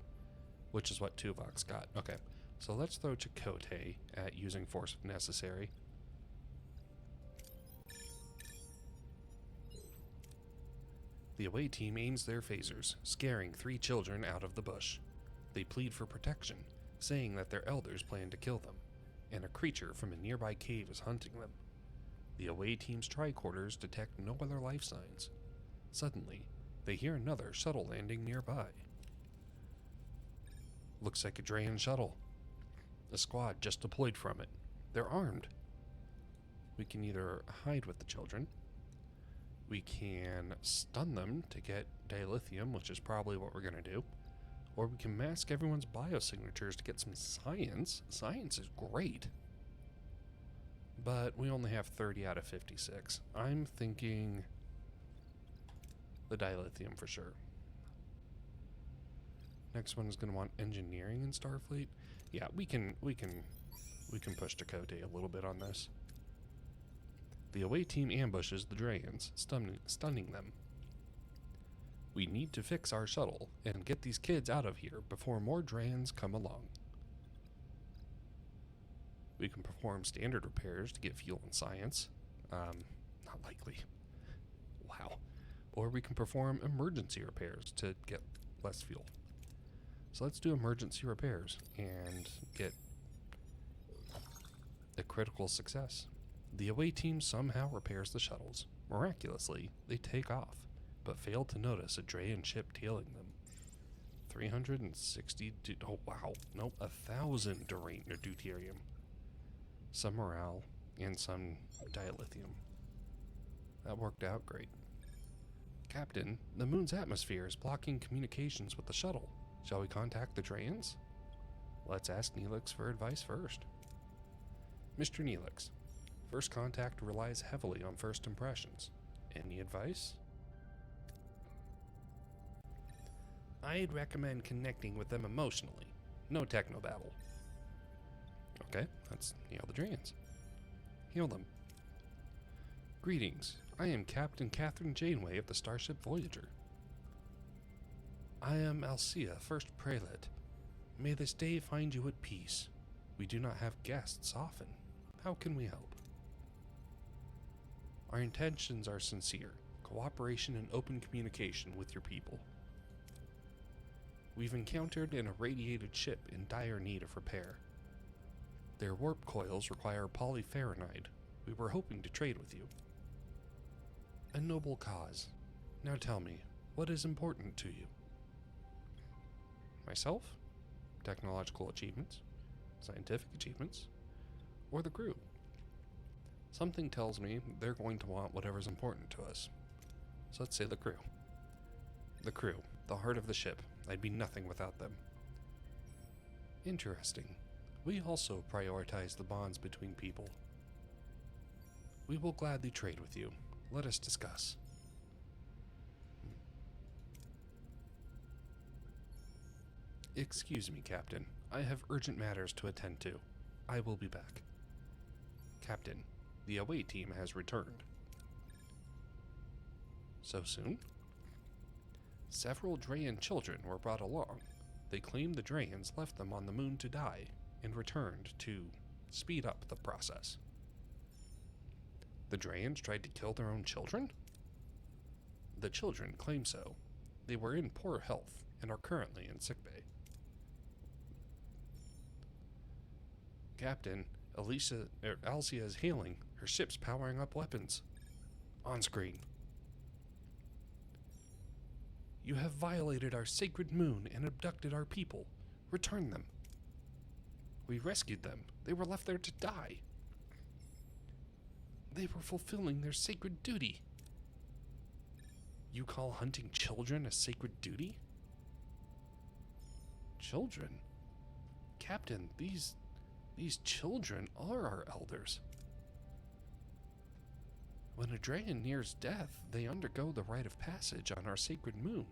which is what Tuvok's got. Okay, so let's throw Chakotay at using force if necessary. The away team aims their phasers, scaring 3 children out of the bush. They plead for protection, saying that their elders plan to kill them, and a creature from a nearby cave is hunting them. The away team's tricorders detect no other life signs. Suddenly, they hear another shuttle landing nearby. Looks like a Drayan shuttle. A squad just deployed from it. They're armed. We can either hide with the children, we can stun them to get dilithium, which is probably what we're going to do, or we can mask everyone's biosignatures to get some science. Science is great. But we only have 30 out of 56. I'm thinking The dilithium for sure. Next one is going to want engineering in Starfleet. Yeah, we can push Chakotay a little bit on this. The away team ambushes the Drayans, stunning them. We need to fix our shuttle and get these kids out of here before more Drayans come along. We can perform standard repairs to get fuel and science. Not likely. Wow. Or we can perform emergency repairs to get less fuel. So let's do emergency repairs and get a critical success. The away team somehow repairs the shuttles. Miraculously, they take off, but fail to notice a Drayan ship tailing them. 360, oh wow, nope, 1,000 deuterium. Some morale, and some dilithium. That worked out great. Captain, the moon's atmosphere is blocking communications with the shuttle. Shall we contact the Drayans? Let's ask Neelix for advice first. Mr. Neelix, first contact relies heavily on first impressions. Any advice? I'd recommend connecting with them emotionally. No technobabble. Okay, let's heal the Drayans. Heal them. Greetings. I am Captain Catherine Janeway of the Starship Voyager. I am Alcia, first prelate. May this day find you at peace. We do not have guests often. How can we help? Our intentions are sincere. Cooperation and open communication with your people. We've encountered an irradiated ship in dire need of repair. Their warp coils require polyferronide. We were hoping to trade with you. A noble cause. Now tell me, what is important to you? Myself? Technological achievements? Scientific achievements? Or the crew? Something tells me they're going to want whatever's important to us. So let's say the crew. The crew, the heart of the ship. I'd be nothing without them. Interesting. We also prioritize the bonds between people. We will gladly trade with you. Let us discuss. Excuse me, Captain. I have urgent matters to attend to. I will be back. Captain, the away team has returned. So soon? Several Drayan children were brought along. They claim the Drayans left them on the moon to die and returned to speed up the process. The Drayans tried to kill their own children? The children claim so. They were in poor health and are currently in sickbay. Captain, Alcia is hailing. Her ship's powering up weapons. On screen. You have violated our sacred moon and abducted our people. Return them. We rescued them. They were left there to die. They were fulfilling their sacred duty. You call hunting children a sacred duty? Children? Captain, these children are our elders. When a Drayan nears death, they undergo the rite of passage on our sacred moon.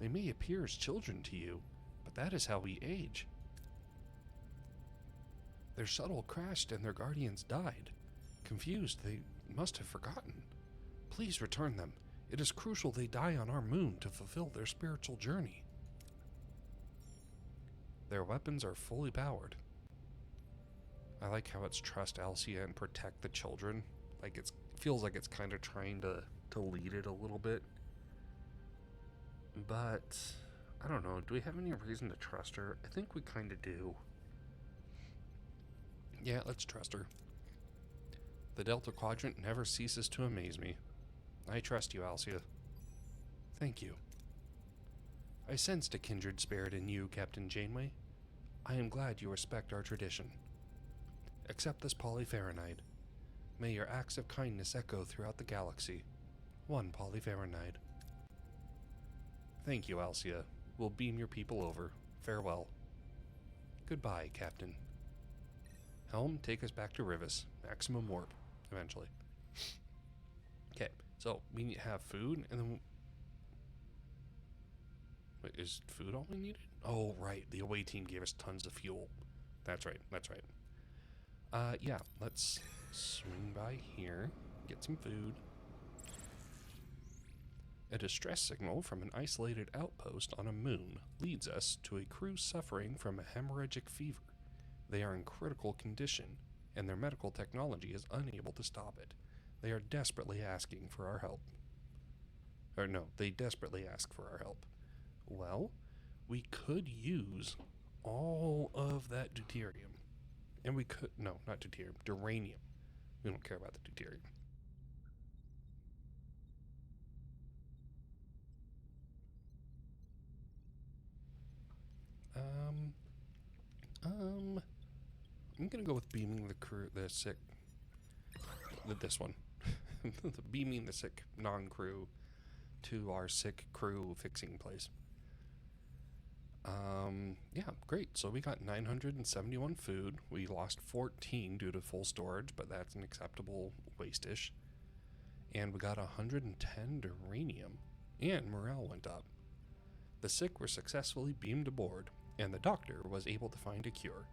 They may appear as children to you, but that is how we age. Their shuttle crashed and their guardians died. Confused, they must have forgotten. Please return them. It is crucial they die on our moon to fulfill their spiritual journey. Their weapons are fully powered. I like how it's trust Alcia and protect the children. Like it feels like it's kind of trying to lead it a little bit. But I don't know. Do we have any reason to trust her? I think we kind of do. Yeah, let's trust her. The Delta Quadrant never ceases to amaze me. I trust you, Alcia. Thank you. I sensed a kindred spirit in you, Captain Janeway. I am glad you respect our tradition. Accept this polyferronide. May your acts of kindness echo throughout the galaxy. 1 polyferronide. Thank you, Alcia. We'll beam your people over. Farewell. Goodbye, Captain. Helm, take us back to Rivas. Maximum warp, eventually. Okay, so we have food, and then Wait, is food all we needed? Oh, right. The away team gave us tons of fuel. That's right. That's right. Yeah, let's swing by here, get some food. A distress signal from an isolated outpost on a moon leads us to a crew suffering from a hemorrhagic fever. They are in critical condition, and their medical technology is unable to stop it. They are desperately asking for our help. Or no, they desperately ask for our help. Well, we could use all of that deuterium. And we could, no, not deuterium, duranium. We don't care about the deuterium. I'm gonna go with beaming the crew, the sick, this one. Beaming the sick non-crew to our sick crew fixing place. Yeah, great. So we got 971 food. We lost 14 due to full storage, but that's an acceptable waste-ish. And we got 110 duranium, and morale went up. The sick were successfully beamed aboard, and the doctor was able to find a cure.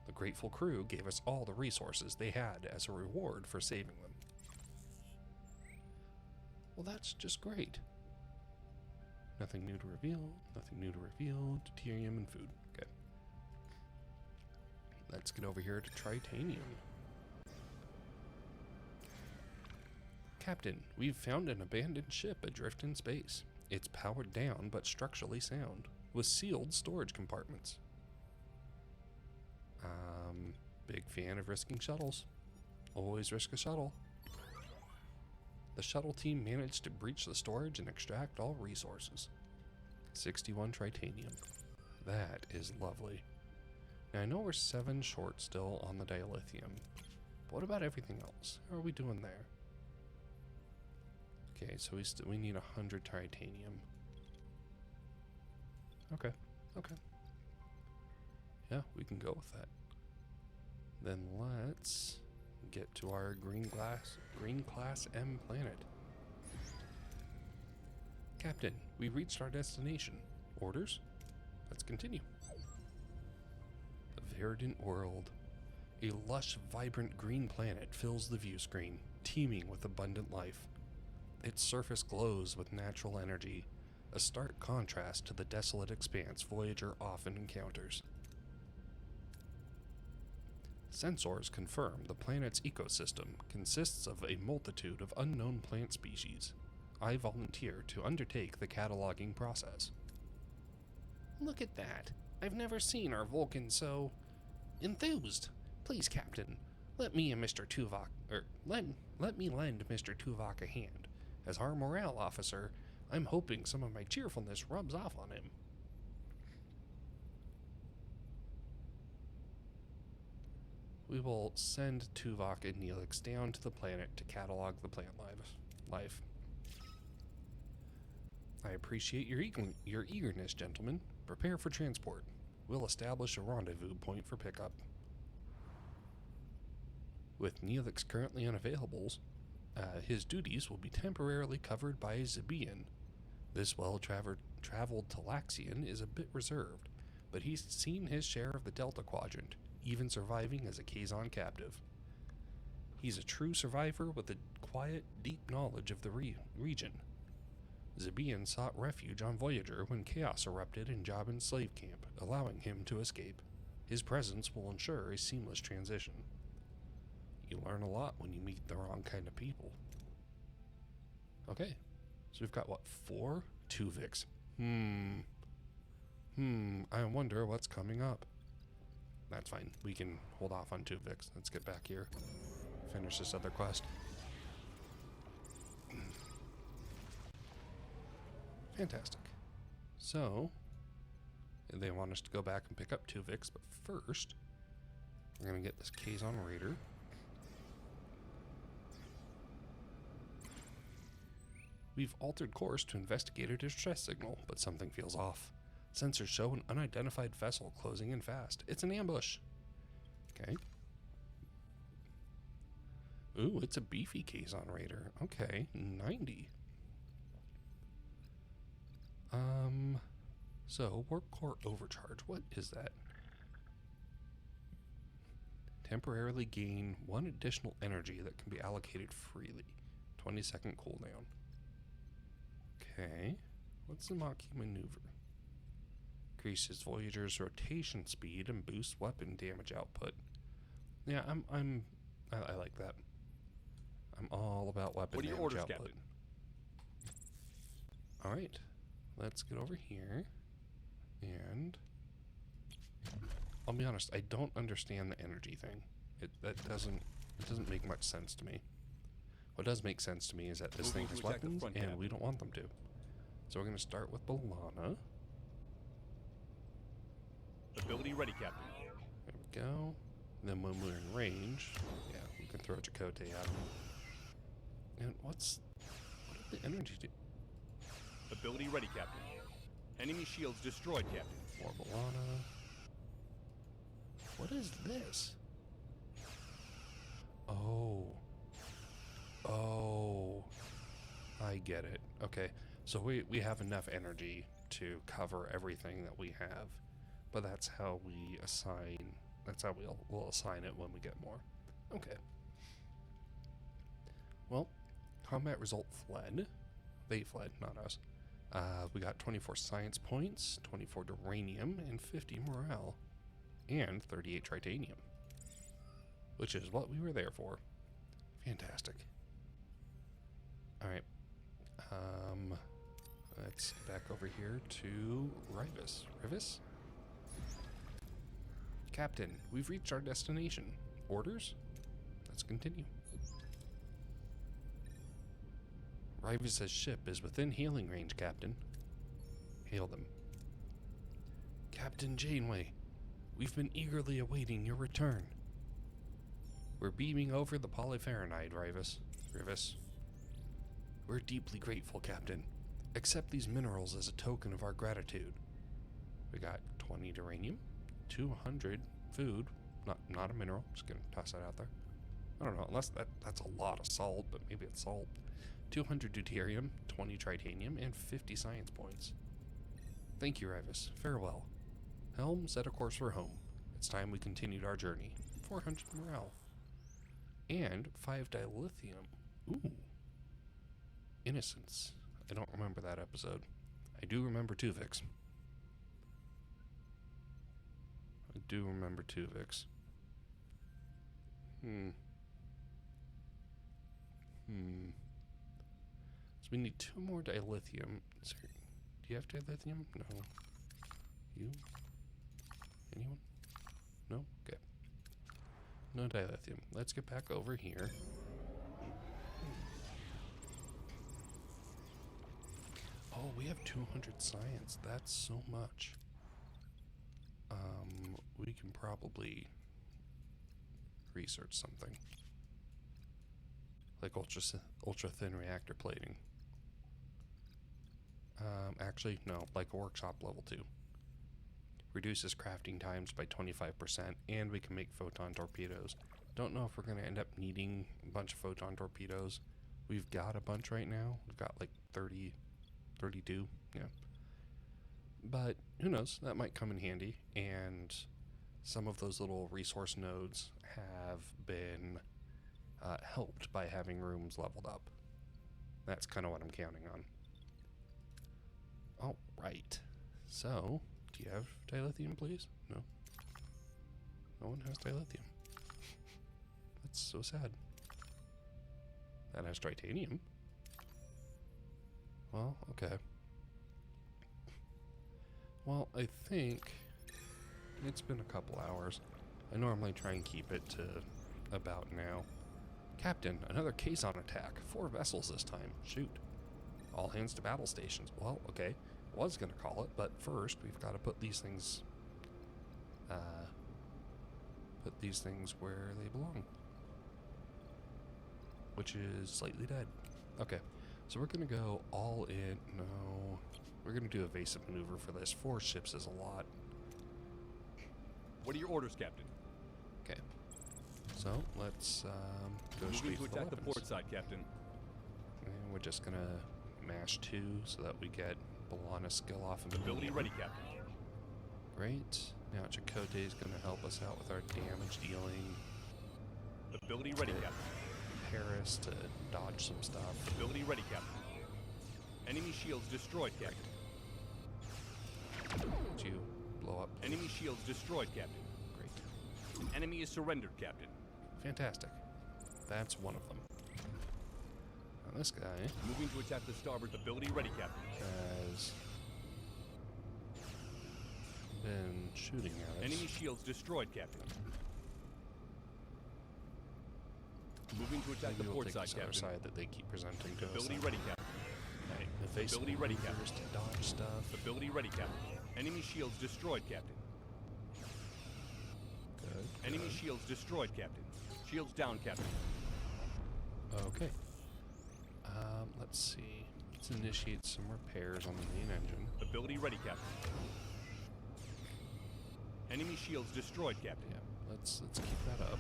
The grateful crew gave us all the resources they had as a reward for saving them. Well, that's just great. Nothing new to reveal, nothing new to reveal, deuterium and food. Okay. Let's get over here to Tritanium. Captain, we've found an abandoned ship adrift in space. It's powered down but structurally sound, with sealed storage compartments. Big fan of risking shuttles. Always risk a shuttle. The shuttle team managed to breach the storage and extract all resources. 61 tritanium. That is lovely. Now I know we're 7 short still on the dilithium. But what about everything else? How are we doing there? Okay, so we need 100 titanium. Okay. Yeah, we can go with that. Then let's get to our green class M planet. Captain, we reached our destination. Orders? Let's continue. The verdant world. A lush, vibrant green planet fills the view screen, teeming with abundant life. Its surface glows with natural energy, a stark contrast to the desolate expanse Voyager often encounters. Sensors confirm the planet's ecosystem consists of a multitude of unknown plant species. I volunteer to undertake the cataloging process. Look at that. I've never seen our Vulcan so enthused. Please, Captain, let me and Mr. Tuvok, let me lend Mr. Tuvok a hand. As our morale officer, I'm hoping some of my cheerfulness rubs off on him. We will send Tuvok and Neelix down to the planet to catalog the plant life. I appreciate your eagerness, gentlemen. Prepare for transport. We'll establish a rendezvous point for pickup. With Neelix currently unavailable, his duties will be temporarily covered by a Zebian. This well-traveled Talaxian is a bit reserved, but he's seen his share of the Delta Quadrant, even surviving as a Kazon captive. He's a true survivor with a quiet, deep knowledge of the region. Zebian sought refuge on Voyager when chaos erupted in Jabin's slave camp, allowing him to escape. His presence will ensure a seamless transition. You learn a lot when you meet the wrong kind of people. Okay, so we've got what, 4? Tuvix. I wonder what's coming up. That's fine. We can hold off on Tuvix. Let's get back here. Finish this other quest. Fantastic. So, they want us to go back and pick up Tuvix, but first, we're going to get this Kazon Raider. We've altered course to investigate a distress signal, but something feels off. Sensors show an unidentified vessel closing in fast. It's an ambush. Okay. Ooh, it's a beefy Kazon Raider. Okay, 90. So, warp core overcharge. What is that? Temporarily gain 1 additional energy that can be allocated freely. 20-second cooldown. Okay. What's the Maquis maneuver? Increases Voyager's rotation speed and boosts weapon damage output. Yeah, I like that. I'm all about weapon What are your damage orders, output. Captain? All right, let's get over here, and I'll be honest, I don't understand the energy thing. It doesn't make much sense to me. What does make sense to me is that this Moving thing has to attack the weapons, front, and Captain. we don't want them to. So we're going to start with Balana. Ability ready, Captain. There we go. Then when we're in range, yeah, we can throw Chakotay at him. And what did the energy do? Ability ready, Captain. Enemy shields destroyed, Captain. More Balana. What is this? Oh. Oh. I get it. Okay. So we have enough energy to cover everything that we have. But that's how we assign... That's how we'll assign it when we get more. Okay. Well, combat result fled. They fled, not us. We got 24 science points, 24 duranium, and 50 morale. And 38 tritanium. Which is what we were there for. Fantastic. Alright. Let's back over here to Rivas. Rivas? Captain, we've reached our destination. Orders? Let's continue. Rivas' ship is within hailing range, Captain. Hail them. Captain Janeway, we've been eagerly awaiting your return. We're beaming over the polyfarenite, Rivas. We're deeply grateful, Captain. Accept these minerals as a token of our gratitude. We got 20 duranium, 200 food, not a mineral, just gonna toss that out there. I don't know, unless that's a lot of salt, but maybe it's salt. 200 deuterium, 20 tritanium, and 50 science points. Thank you, Rivas. Farewell. Helm, set a course for home. It's time we continued our journey. 400 morale. And 5 dilithium. Ooh. Innocence. I don't remember that episode. I do remember Tuvix. So we need 2 more dilithium. Sorry. Do you have dilithium? No. You? Anyone? No? Okay. No dilithium. Let's get back over here. Oh, we have 200 science. That's so much. We can probably research something. Like ultra thin reactor plating. Actually, no, like a workshop level 2. Reduces crafting times by 25%, and we can make photon torpedoes. Don't know if we're going to end up needing a bunch of photon torpedoes. We've got a bunch right now. We've got like 30, 32, yeah. But who knows, that might come in handy, and some of those little resource nodes have been helped by having rooms leveled up. That's kind of what I'm counting on. All right. So, do you have dilithium, please? No. No one has dilithium. That's so sad. That has titanium. Well, okay. Well, I think it's been a couple hours. I normally try and keep it to about now. Captain, another Kazon attack. 4 vessels this time. Shoot. All hands to battle stations. Well, okay. Was gonna call it, but first we've got to put these things where they belong. Which is slightly dead. Okay. So we're gonna go all in. No. We're gonna do evasive maneuver for this. 4 ships is a lot. What are your orders, Captain? Okay. So let's go Moving straight to for the attack the weapons. port side, Captain. And we're just gonna mash 2 so that we get Balana skill off Ability immediately. ready, Captain. Great. Now Chakotay is going to help us out with our damage dealing. Ability ready, Captain. Paris to dodge some stuff. Ability ready, Captain. Enemy shields destroyed, Captain. Would you blow up? Enemy shields destroyed, Captain. Great. Enemy is surrendered, Captain. Fantastic. That's one of them. Now this guy Moving to attack the starboard. Ability ready, Captain. has been shooting at us. Enemy shields destroyed, Captain. Moving to attack Maybe the we'll port take side, this other Captain. side that they keep presenting to us. Ability ready, Captain. Right. Evasive Ability ready, maneuvers to dodge stuff. Ability ready, Captain. Enemy shields destroyed, Captain. Good. Enemy good. shields destroyed, Captain. Shields down, Captain. Okay. Let's see. Let's initiate some repairs on the main engine. Ability ready, Captain. Enemy shields destroyed, Captain. Yeah. Let's keep that up.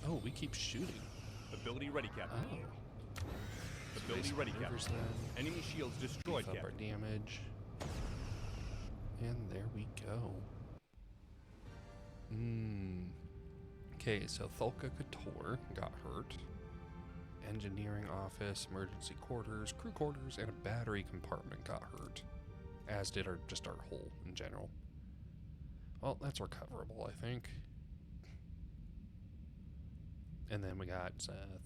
Oh, we keep shooting. Ability ready, Captain. Oh. Ability Space ready, maneuvers Captain. then. Enemy shields destroyed, Beef up our Captain. damage. And there we go. Okay, so Thulka Couture got hurt. Engineering office, emergency quarters, crew quarters, and a battery compartment got hurt. As did our hull in general. Well, that's recoverable, I think. And then we got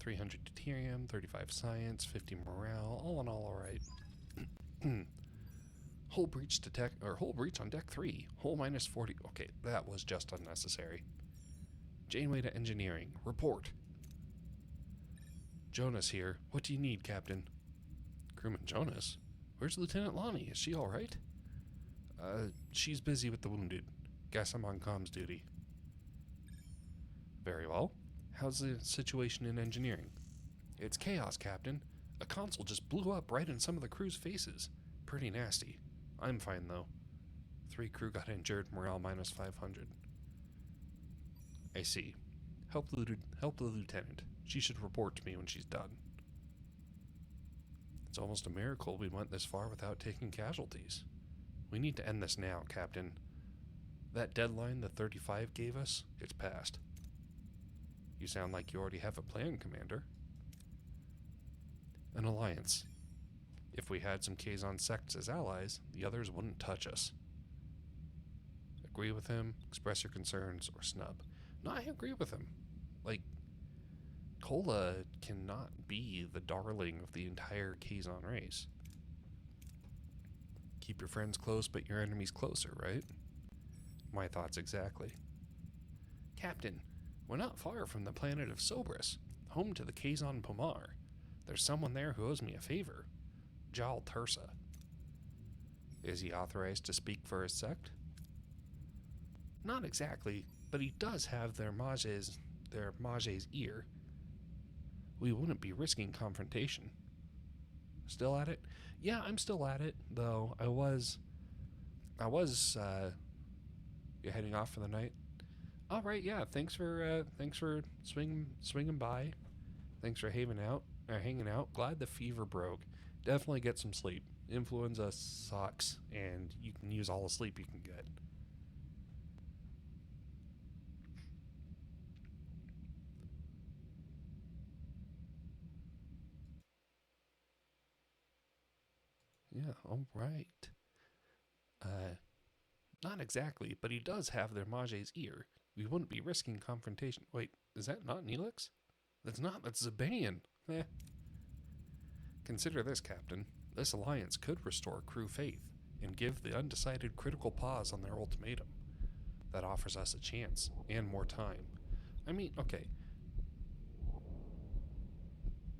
300 deuterium, 35 science, 50 morale. All in all, alright. Hull breach on deck 3. Hull minus 40. Okay, that was just unnecessary. Janeway to engineering. Report. Jonas here. What do you need, Captain? Crewman Jonas? Where's Lieutenant Lonnie? Is she alright? She's busy with the wounded. Guess I'm on comms duty. Very well. How's the situation in engineering? It's chaos, Captain. A console just blew up right in some of the crew's faces. Pretty nasty. I'm fine, though. 3 crew got injured, morale minus 500. I see. Help the lieutenant. She should report to me when she's done. It's almost a miracle we went this far without taking casualties. We need to end this now, Captain. That deadline the 35 gave us, it's passed. You sound like you already have a plan, Commander. An alliance. If we had some Kazon sects as allies, the others wouldn't touch us. Agree with him, express your concerns, or snub. No, I agree with him. Like, Kola cannot be the darling of the entire Kazon race. Keep your friends close, but your enemies closer, right? My thoughts exactly. Captain, we're not far from the planet of Sobris, home to the Kazon Pomar. There's someone there who owes me a favor. Jal Tursa. Is he authorized to speak for his sect? Not exactly, but he does have their Mage's ear. We wouldn't be risking confrontation. Still at it? Yeah, I'm still at it, though I was you're heading off for the night? All right, yeah, thanks for swinging by. Thanks for hanging out. Glad the fever broke. Definitely get some sleep. Influenza sucks, and you can use all the sleep you can get. Yeah, all right. Not exactly, but he does have their Mage's ear. We wouldn't be risking confrontation. Wait, is that not Neelix? That's Zabanian. Consider this, Captain. This alliance could restore crew faith and give the undecided critical pause on their ultimatum. That offers us a chance and more time. I mean, okay.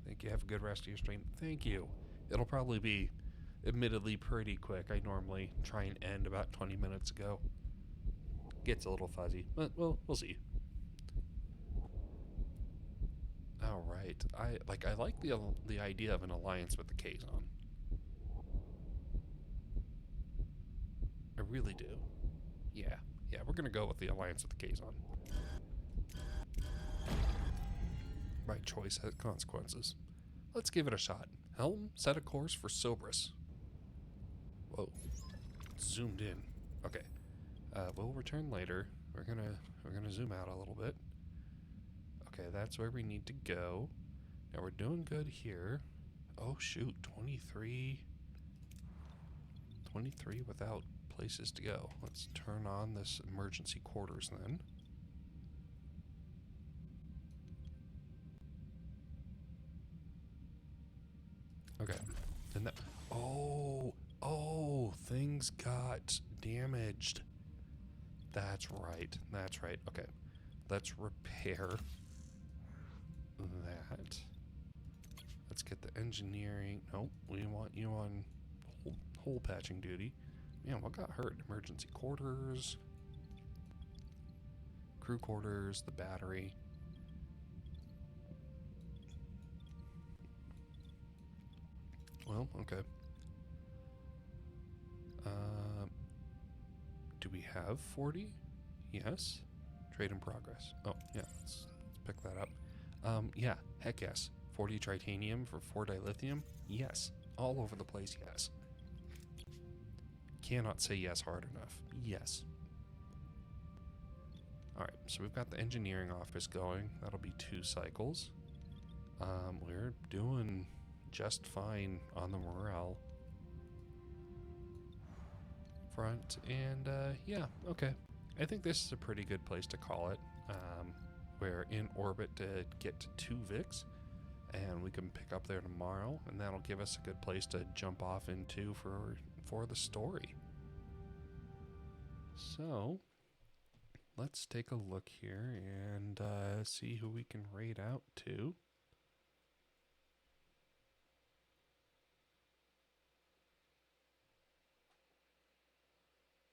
Thank you. Have a good rest of your stream. Thank you. It'll probably be admittedly pretty quick. I normally try and end about 20 minutes ago. Gets a little fuzzy, but we'll see. All right. I like the idea of an alliance with the Kazon. I really do. Yeah, we're gonna go with the alliance with the Kazon. Right choice has consequences. Let's give it a shot. Helm, set a course for Sobris. Whoa. Zoomed in. Okay. We'll return later. We're gonna zoom out a little bit. Okay, that's where we need to go. Now we're doing good here. Oh shoot, 23 without places to go. Let's turn on this emergency quarters then. Okay. And that, oh, things got damaged. That's right. Okay. Let's repair that. Let's get the engineering. Nope, we want you on hole patching duty. Man, what got hurt? Emergency quarters, crew quarters, the battery. Well, okay. Do we have 40? Yes. Trade in progress. Oh, yeah, let's pick that up. Yeah, heck yes. 40 titanium for 4 dilithium? Yes. All over the place, yes. Cannot say yes hard enough. Yes. Alright, so we've got the engineering office going. That'll be 2 cycles. We're doing just fine on the morale front, and yeah, okay. I think this is a pretty good place to call it. We're in orbit to get to 2 VIX, and we can pick up there tomorrow, and that'll give us a good place to jump off into for the story. So let's take a look here and see who we can raid out to.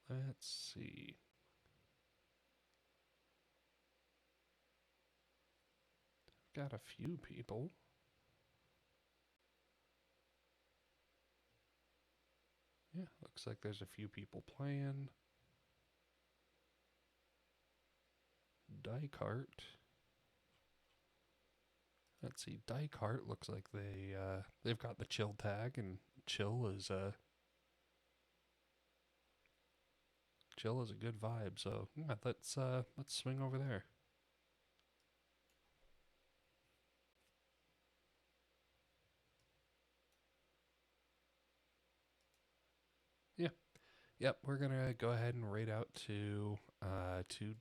Let's see. Got a few people. Yeah, looks like there's a few people playing. Dicart. Let's see, Dicart looks like they've got the chill tag, and chill is a good vibe. So yeah, let's swing over there. Yeah. Yep, we're gonna go ahead and raid out to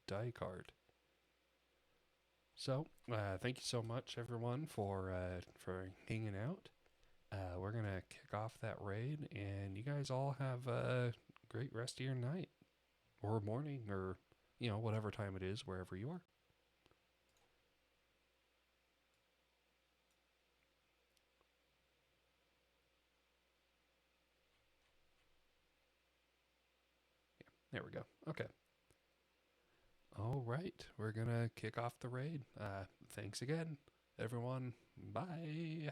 Dicart. So, thank you so much, everyone, for hanging out. We're gonna kick off that raid, and you guys all have a great rest of your night, or morning, or whatever time it is, wherever you are. Yeah, there we go. Okay. All right, we're gonna kick off the raid. Thanks again, everyone. Bye.